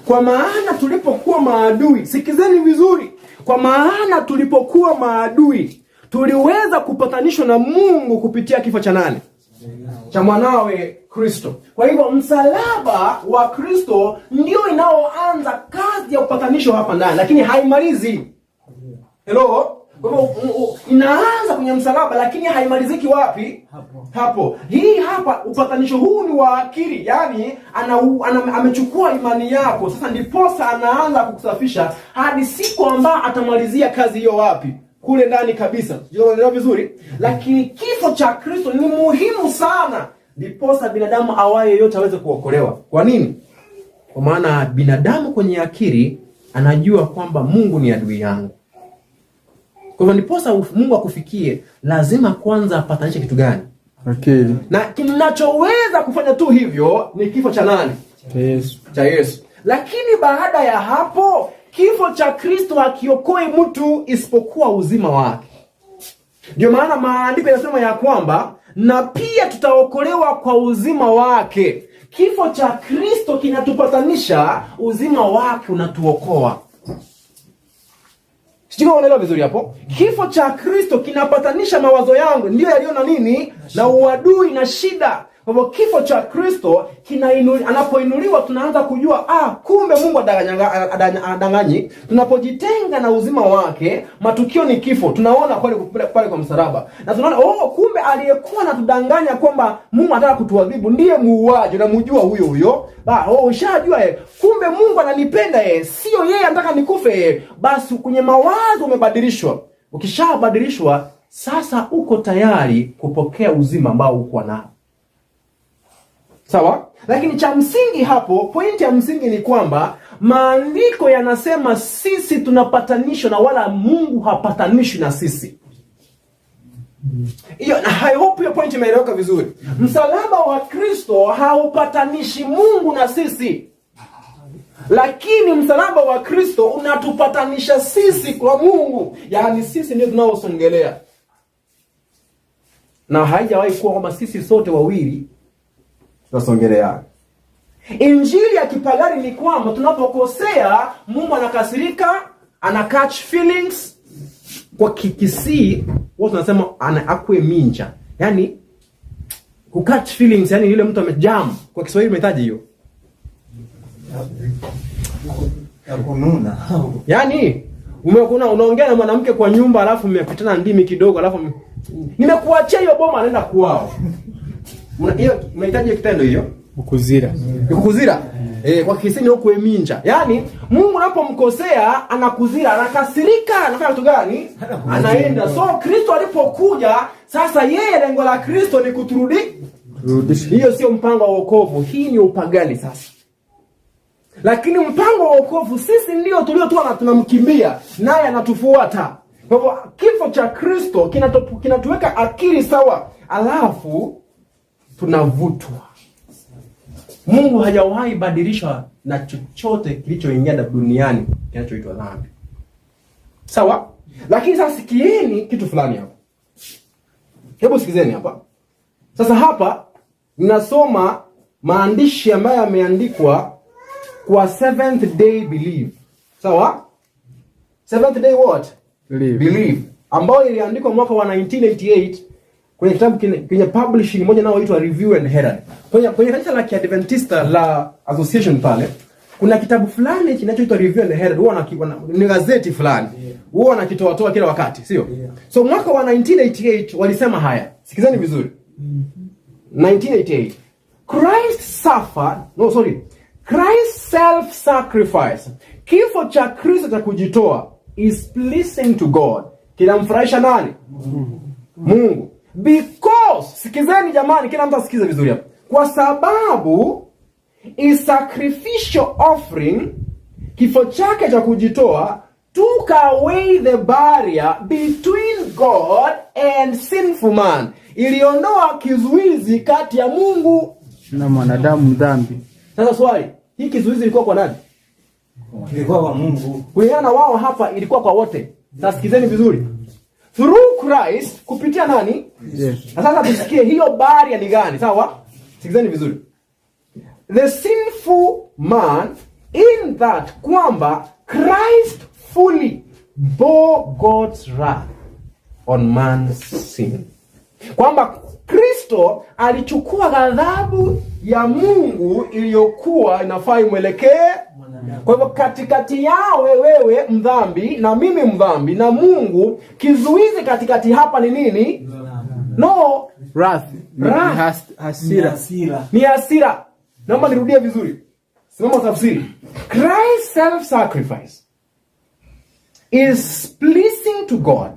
kwa maana tulipokuwa maadui, sikizeni vizuri, kwa maana tulipokuwa maadui tuliweza kupatanishwa na Mungu kupitia kifo cha nani? Cha mwanawe Kristo. Kwa hivyo msalaba wa Kristo ndio inaoanza kazi ya upatanisho hapa ndani, lakini haimalizi. Hello? Kwa hivyo inaanza kwenye msalaba, lakini haimaliziki wapi? Hapo. Hii hapa upatanisho huu ni wa akili, yani amechukua imani yako, sasa ndiposa anaanza kukusafisha hadi siku ambayo atamalizia kazi hiyo wapi? Kule ndani kabisa. Unaelewa vizuri? Lakini kifo cha Kristo ni muhimu sana, ndiposa binadamu awaye yote aweze kuokolewa. Kwa nini? Kwa maana binadamu kwenye akili anajua kwamba Mungu ni adui yangu. Kwa hivyo ndiposa Mungu akufikie, lazima kwanza apatanishe kitu gani? Akili. Na kinachoweza kufanya tu hivyo ni kifo cha nani? Yesu. Cha Yesu. Lakini baada ya hapo, kifo cha Kristo hakiokoi mtu isipokuwa uzima wake. Ndio maana maandiko yanasema ya kwamba na pia tutaokolewa kwa uzima wake. Kifo cha Kristo kinatupatanisha, uzima wake unatuokoa. Sijui unaelewa vizuri hapo? Kifo cha Kristo kinapatanisha mawazo yangu ndio yaliyo na nini? Na uadui na shida. Kwa hivyo kifo cha Kristo anapoinuliwa tunaanza kujua kumbe Mungu adanganyi. Tunapojitenga na uzima wake, matukio ni kifo. Tunaona pale kwa msalaba. Na tunaona kumbe aliyekuwa anatudanganya kwamba Mungu anataka kutuadhibu ndiye muuaji, unamjua huyo. Ushajua kumbe Mungu ananipenda sio yeye anataka nikufe. Basi kwenye mawazo umebadilishwa. Ukishabadilishwa, sasa uko tayari kupokea uzima ambao uko nao. Sawa? Lakini cha msingi hapo, pointi ya msingi ni kwamba maandiko yanasema sisi tunapatanishwa na wala Mungu hapatanishwi na sisi. Hiyo na I hope hiyo point imeeleweka vizuri. Msalaba wa Kristo haupatanishi Mungu na sisi. Lakini msalaba wa Kristo unatupatanisha sisi kwa Mungu. Yaani sisi ndio tunaosongelea. Na haijawahi kuwa kwamba sisi sote wawili tunasongelea. Injili ya kipagani ni kwamba tunapokosea Mungu anakasirika, ana catch feelings. Kwa Kikisii watu wanasema akwe minja. Yaani ku catch feelings, yani yule mtu amejam. Kwa Kiswahili umetaja hiyo? Ya kununa. Yaani unaongea na mwanamke kwa nyumba alafu mmepitana ndimi kidogo alafu nimekuachia hiyo boma anaenda kuao. Hiyo unahitaji kitendo hiyo? Kukuzira. Kukuzira. Kwa Kisini huko eminja. Yaani Mungu anapomkosea anakuzira, anakasirika, anafanya kitu gani? Anaenda. So Kristo alipokuja, sasa yeye lengo la Kristo ni kuturudisha. Hiyo sio mpango wa wokovu, hii ni upagani sasa. Lakini mpango wa wokovu sisi ndio tuliotoa tunamkimbia, naye anatufuata. Kwa hivyo kifo cha Kristo kinatuweka akili sawa, alafu tunavutwa. Mungu hajawahi badilishwa na chochote kilichoingia duniani kinachoitwa dhambi. Sawa? Lakini sasa sikieni kitu fulani hapa. Hebu sikizeni hapa. Sasa hapa ninasoma maandishi ambayo yameandikwa kwa Seventh Day Belief. Sawa? Seventh Day what? Belief. Ambayo iliandikwa mwaka wa 1988 kwenye kitabu kwenye publishing moja naoitwa Review and Herald. Kwenye kanisa la Kiadventista la Association pale, kuna kitabu fulani kinachoitwa Review and Herald, huwa ni gazeti fulani. Huwa wanakitoa kila wakati, sio? So mwaka wa 1988 walisema haya. Sikizeni vizuri. 1988. Christ self-sacrifice. Kifo cha Kristo cha kujitoa is pleasing to God. Kinamfurahisha nani? Mungu. Because, sikizeni jamani, kila mtu asikize vizuri hapa. Kwa sababu is sacrificial offering, kifo chake cha kujitoa took away the barrier between God and sinful man. Iliondoa kizuizi kati ya Mungu na mwanadamu dhambi. Sasa swali, hii kizuizi ilikuwa kwa nani? Ilikuwa kwa Mungu. Kulingana wao hapa ilikuwa kwa wote. Sasa sikizeni vizuri. Through Christ, kupitia nani? Yes. Sasa tusikie hiyo barrier ni gani, sawa? Sikizeni vizuri. The sinful man, in that kwamba Christ fully bore God's wrath on man's sin. Kwamba Kristo alichukua ghadhabu ya Mungu iliyokuwa inafaa imwelekee Kwa hivyo katikati yao wewe mdhambi na mimi mdhambi na Mungu, kizuizi katikati hapa ni nini? No, wrath. Hasira. Ni hasira. Naomba nirudie vizuri. Simama tafsiri. Christ's self-sacrifice is pleasing to God.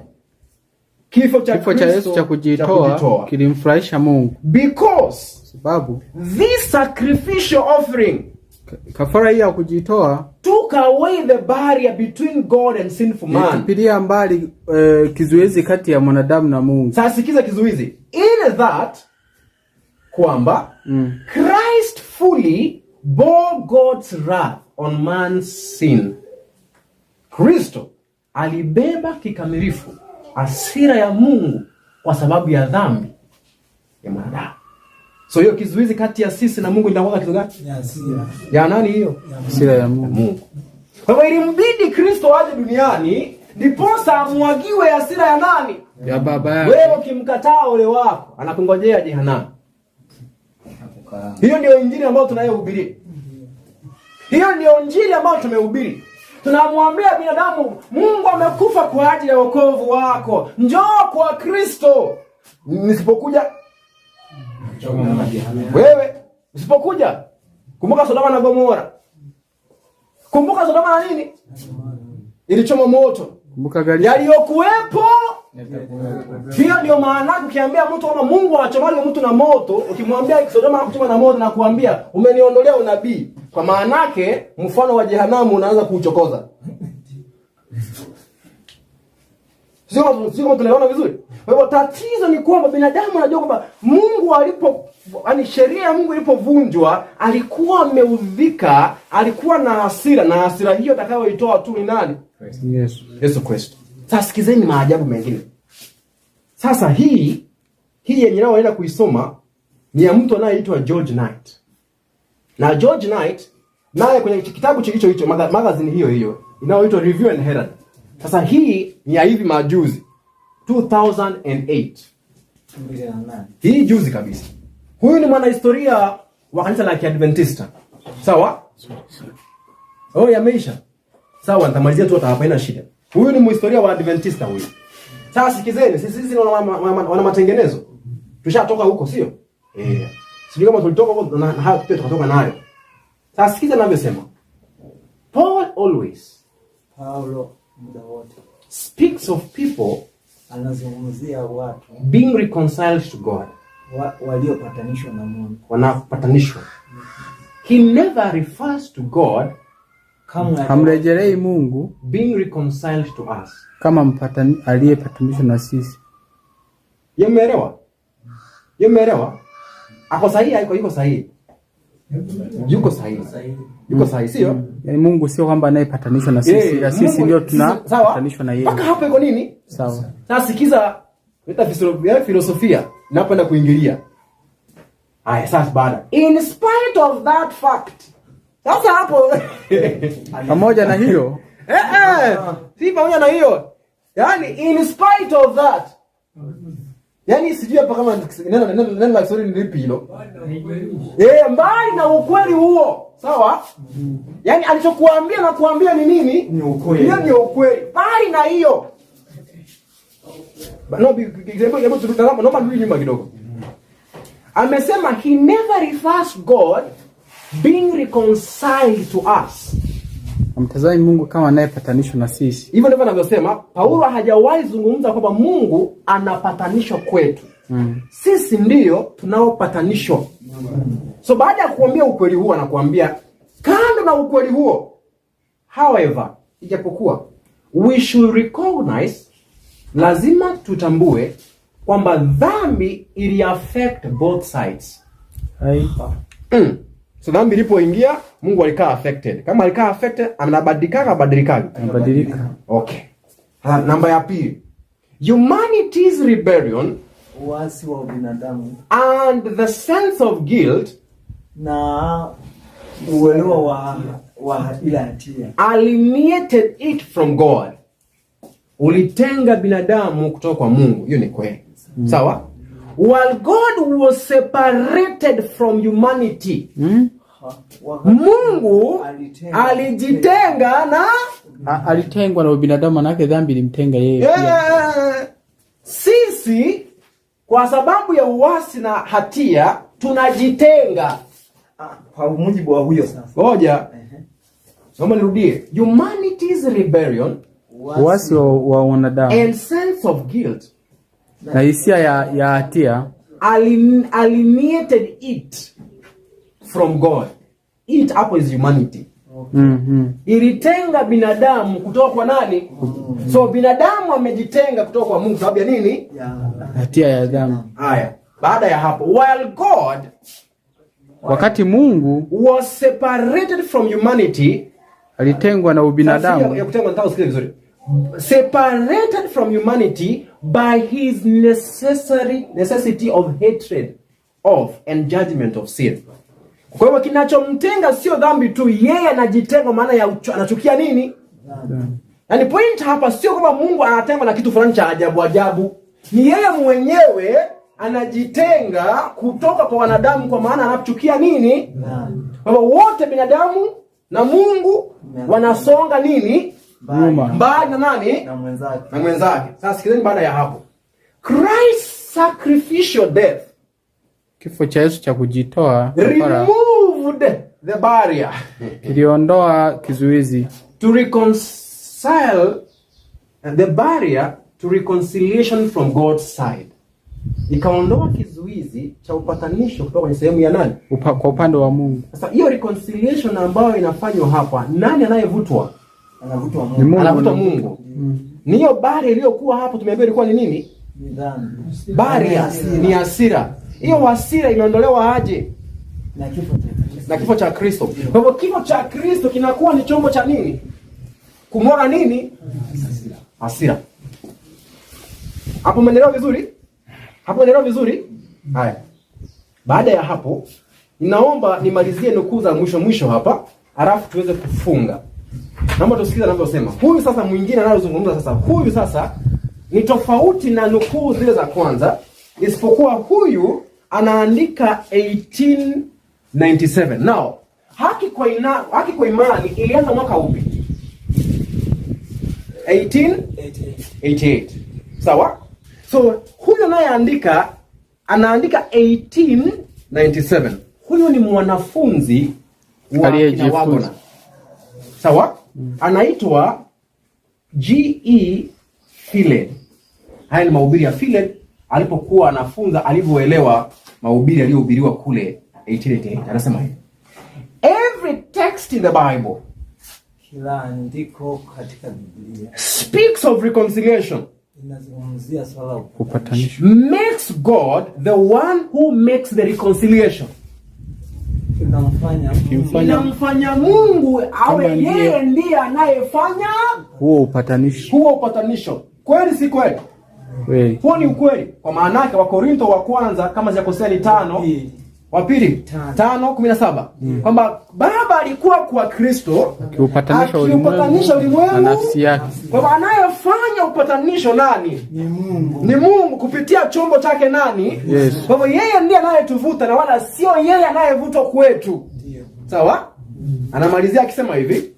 Kifo cha Yesu cha kujitoa kilimfurahisha Mungu. Because sababu this sacrificial offering, kafara hii ya kujitoa, took away the barrier between God and sinful man. Tupilia mbali kizuizi kati ya mwanadamu na Mungu. Sasa sikiza kizuizi. In that kwamba Christ fully bore God's wrath on man's sin. Kristo alibeba kikamilifu hasira ya Mungu kwa sababu ya dhambi ya mwanadamu. So hiyo kizuizi kati ya sisi na Mungu inakuwa kitu gani? Ya hasira. Ya nani hiyo? Hasira ya Mungu. Kwa hivyo ilimbidi Kristo aje duniani ndiposa amwagiwe hasira ya nani? Ya baba yake. Wewe ukimkataa ole wako anakungojea jehanamu. Hiyo ndio injili ambayo tunayohubiri. Hiyo ndio injili ambayo tumehubiri. Tunamwambia binadamu, Mungu amekufa kwa ajili ya wokovu wako. Njoo kwa Kristo. Nisipokuja wewe, usipokuja, kumbuka Sodoma na Gomora. Kumbuka Sodoma na nini? Ilichoma moto. Kumbuka gari yaliyokuwepo. Hiyo ndio maana ukiambia mtu kama Mungu anachomaga mtu na moto, ukimwambia Sodoma kuchoma na moto na kuambia umeniondolea unabii, kwa maana yake mfano wa jehanamu unaanza kuuchokoza. Sio tunaelewana vizuri? Kwa hivyo tatizo ni kwamba binadamu anajua kwamba Mungu sheria ya Mungu ilipovunjwa, alikuwa ameudhika, alikuwa na hasira, na hasira hiyo atakayoitoa tu ni nani? Yesu Kristo. Sasa sikizeni maajabu mengine. Sasa hii yenye nao naenda kuisoma ni ya mtu anayeitwa George Knight. Na George Knight naye kwenye kitabu hicho magazine hiyo inayoitwa Review and Herald. Sasa hii ni ya hivi majuzi 2008. Hii juzi kabisa. Huyu ni mwanahistoria wa kanisa la Kiadventista. Sawa? Yameisha. Sawa, nitamalizia tu hapa, haina shida. Huyu ni mhistoria wa Adventista huyu. Sasa sikizeni, sisi wana matengenezo. Tushatoka huko, sio? Sijui kama tulitoka huko na haya pia tukatoka nayo. Sasa sikiza anavyosema. Paulo muda wote speaks of people anazungumzia watu being reconciled to God. Waliopatanishwa na Mungu. Wanapatanishwa. He never refers to God hamrejelei Mungu being reconciled to us kama aliyepatanishwa na sisi. Yemeelewa? Ako sahihi, yuko sahihi. Yuko sahihi, sio? Yaani Mungu sio kwamba anayepatanishwa na sisi, ila sisi ndio tunapatanishwa na yeye. Mpaka hapo iko nini? Sawa. Sasa sikiza filosofia napenda kuingilia. Haya sasa baada. In spite of that fact. Sasa hapo pamoja na hiyo si pamoja na hiyo. Yaani in spite of that. Yaani sijui hapa kama neno la Kiswahili ni lipi hilo. Mbali na ukweli huo. Sawa? Yaani alichokuambia na kuambia ni nini? Ni ukweli. Hiyo ni ukweli. Mbali na hiyo. Naomba nirudi nyuma kidogo. Amesema he never refers God being reconciled to us. Amtazami Mungu kama anayepatanishwa na sisi. Hivyo ndivyo anavyosema. Paulo hajawahi zungumza kwamba Mungu anapatanishwa kwetu. Sisi ndio tunaopatanishwa. So baada ya kuambia ukweli huo anakuambia kando na ukweli huo, however, ijapokuwa we should recognize, lazima tutambue kwamba dhambi ili affect both sides. So dhambi ilipoingia, Mungu alikaa affected. Kama alikaa affected, anabadilika. Okay. Namba ya pili. Humanity's rebellion, uasi wa binadamu, and the sense of guilt, na uelewa wa bila hatia, alienated it from God. Ulitenga binadamu kutoka kwa Mungu. Hiyo ni kweli. Sawa? While God was separated from humanity. Mungu alijitenga na alitengwa na binadamu, manake dhambi ilimtenga yeye pia. Sisi kwa sababu ya uasi na hatia tunajitenga. Kwa mujibu wa huyo sasa. Ngoja. Naomba nirudie. Humanity's rebellion, uasi wa wanadamu, and sense of guilt, na hisia ya hatia, alienated it from God. It hapo is humanity. Ilitenga binadamu kutoka kwa nani? So binadamu amejitenga kutoka kwa Mungu sababu ya nini? Hatia ya dhambi. Haya. Baada ya hapo, while God, wakati Mungu was separated from humanity, alitengwa na ubinadamu. Ya kutengwa nataka usikie vizuri. Separated from humanity by his necessity of hatred of and judgment of sin. Kwa hiyo kinachomtenga sio dhambi tu, yeye anajitenga maana ya anachukia nini? Yaani point hapa sio kwamba Mungu anatengwa na kitu fulani cha ajabu. Ni yeye mwenyewe anajitenga kutoka kwa wanadamu kwa maana anachukia nini? Kwa hiyo wote binadamu na Mungu wanasonga nini? Mbali na nani? Na mwenzake. Sasa sikizeni baada ya hapo. Christ's sacrificial death, kifo cha Yesu cha kujitoa, removed the barrier, iliondoa kizuizi, to reconcile the barrier to reconciliation from God's side. Ikaondoa kizuizi cha upatanisho kutoka kwenye sehemu ya nani? Kwa upande wa Mungu. Sasa hiyo reconciliation ambayo inafanywa hapa, nani anayevutwa? Anavutwa Mungu. Anavutwa Mungu. Ni hiyo barrier iliyokuwa hapo tumeambiwa ilikuwa ni nini? Ni dhambi. Barrier ni hasira. Hiyo hasira imeondolewa aje? Na kifo cha Kristo. Kwa hivyo kifo cha Kristo kinakuwa ni chombo cha nini? Kumwaga nini? Hasira. Hapo umeelewa vizuri? Haya. Baada ya hapo, ninaomba nimalizie nukuu za mwisho hapa, alafu tuweze kufunga. Naomba tusikize anavyosema. Huyu sasa mwingine anayozungumza sasa. Huyu sasa ni tofauti na nukuu zile za kwanza, isipokuwa huyu anaandika 1897. Now, haki kwa imani ilianza mwaka upi? 1888. Sawa? So, huyu naye anaandika 1897. Huyu ni mwanafunzi wa kina Wagona. Sawa? Anaitwa G.E. Philed. Haya ni mahubiri ya Philed alipokuwa anafunza, alivyoelewa mahubiri aliyohubiriwa kule 1888. Anasema hivi: every text in the Bible, kila andiko katika Biblia, speaks of reconciliation, inazungumzia swala la upatanisho, makes God the one who makes the reconciliation. Inamfanya Mungu awe yeye ndiye anayefanya huo upatanisho. Kweli si kweli? Kweli. Huo ni ukweli. Kwa maana yake Wakorintho wa kwanza kama sijakosea ni 5, wa pili 5:17. Kwamba Baba alikuwa kwa Kristo akiupatanisha ulimwengu na nafsi yake. Kwa maana anayefanya upatanisho nani? Ni Mungu kupitia chombo chake nani? Yes. Kwa hivyo yeye ndiye anayetuvuta na wala sio yeye anayevutwa kwetu. Sawa? Anamalizia akisema hivi.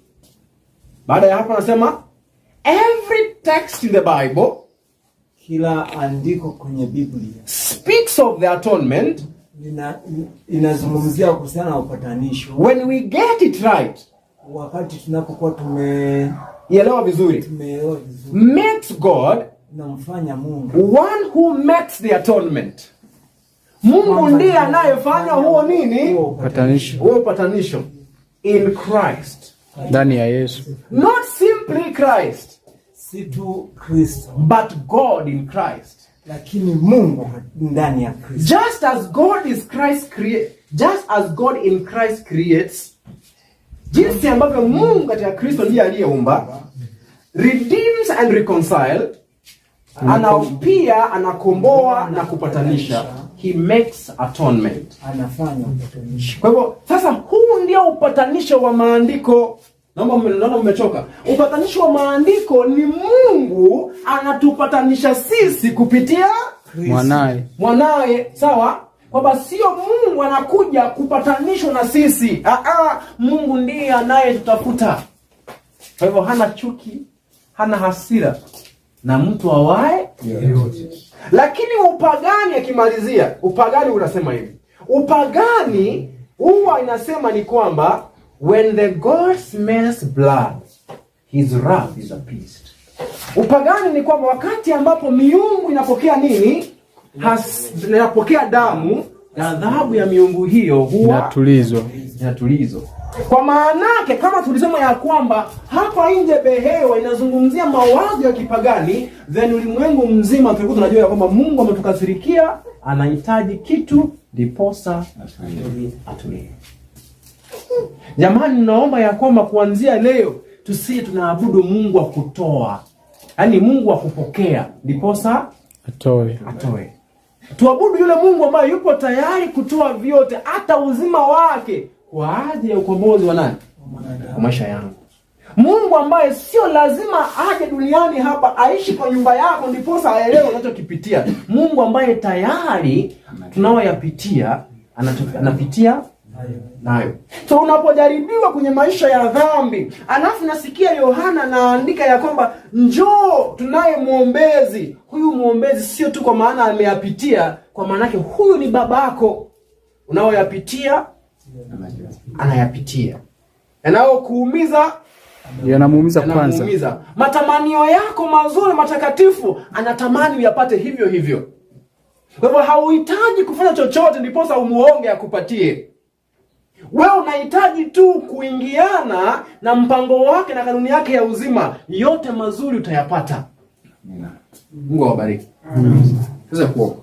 Baada ya hapo anasema every text in the Bible, kila andiko kwenye Biblia, speaks of the atonement, inazungumzia kuhusiana na upatanisho. When we get it right, wakati tunapokuwa tumeelewa vizuri, makes God, namfanya Mungu, one who makes the atonement. Mungu ndiye anayefanya huo nini? Upatanisho in Christ, ndani ya Yesu. Not simply Christ, si tu Kristo, but God in Christ. Lakini Mungu ndani ya Kristo. Just as God in Christ creates, jinsi ambavyo Mungu katika Kristo ndiye aliyeumba, redeems and reconcile, pia anakomboa na kupatanisha. He makes atonement. Anafanya upatanisho. Kwa hivyo sasa huu ndio upatanisho wa maandiko. Naomba mmechoka. Upatanisho wa maandiko ni Mungu anatupatanisha sisi kupitia mwanae. Sawa? kwamba sio Mungu anakuja kupatanishwa na sisi. Mungu ndiye anayetutafuta. Kwa hivyo hana chuki, hana hasira na mtu awaye yote. Lakini upagani, akimalizia upagani unasema hivi. Upagani huwa inasema ni kwamba when the God smells blood, his wrath is appeased. Upagani ni kwamba wakati ambapo miungu inapokea nini? Inapokea damu, ghadhabu ya miungu hiyo huwa inatulizwa. Kwa maanake kama tulisema ya kwamba hapa nje behewa inazungumzia mawazo ya kipagani, then ulimwengu mzima tulikuwa tunajua ya kwamba Mungu ametukasirikia, anahitaji kitu ndiposa atulie. Jamani, naomba ya kwamba kuanzia leo tusije tunaabudu Mungu wa kutoa. Yaani Mungu wa kupokea ndiposa atoe. Tuabudu yule Mungu ambaye yupo tayari kutoa vyote, hata uzima wake kwa ajili ya ukombozi wa nani? Kwa maisha yangu. Mungu ambaye sio lazima aje duniani hapa aishi kwa nyumba yako ndiposa aelewe unachokipitia. Mungu ambaye tayari tunaoyapitia anapitia nayo. So unapojaribiwa kwenye maisha ya dhambi, alafu nasikia Yohana anaandika ya kwamba njoo tunaye muombezi. Huyu muombezi sio tu kwa maana ameyapitia, kwa maana yake huyu ni babako. Unaoyapitia anayapitia. Yanayokuumiza yanamuumiza kwanza. Matamanio yako mazuri matakatifu anatamani uyapate hivyo hivyo. Kwa hivyo hauhitaji kufanya chochote ndiposa umuonge akupatie. Wewe unahitaji tu kuingiana na mpango wake na kanuni yake ya uzima. Yote mazuri utayapata. Mungu awabariki. Sasa kuomba.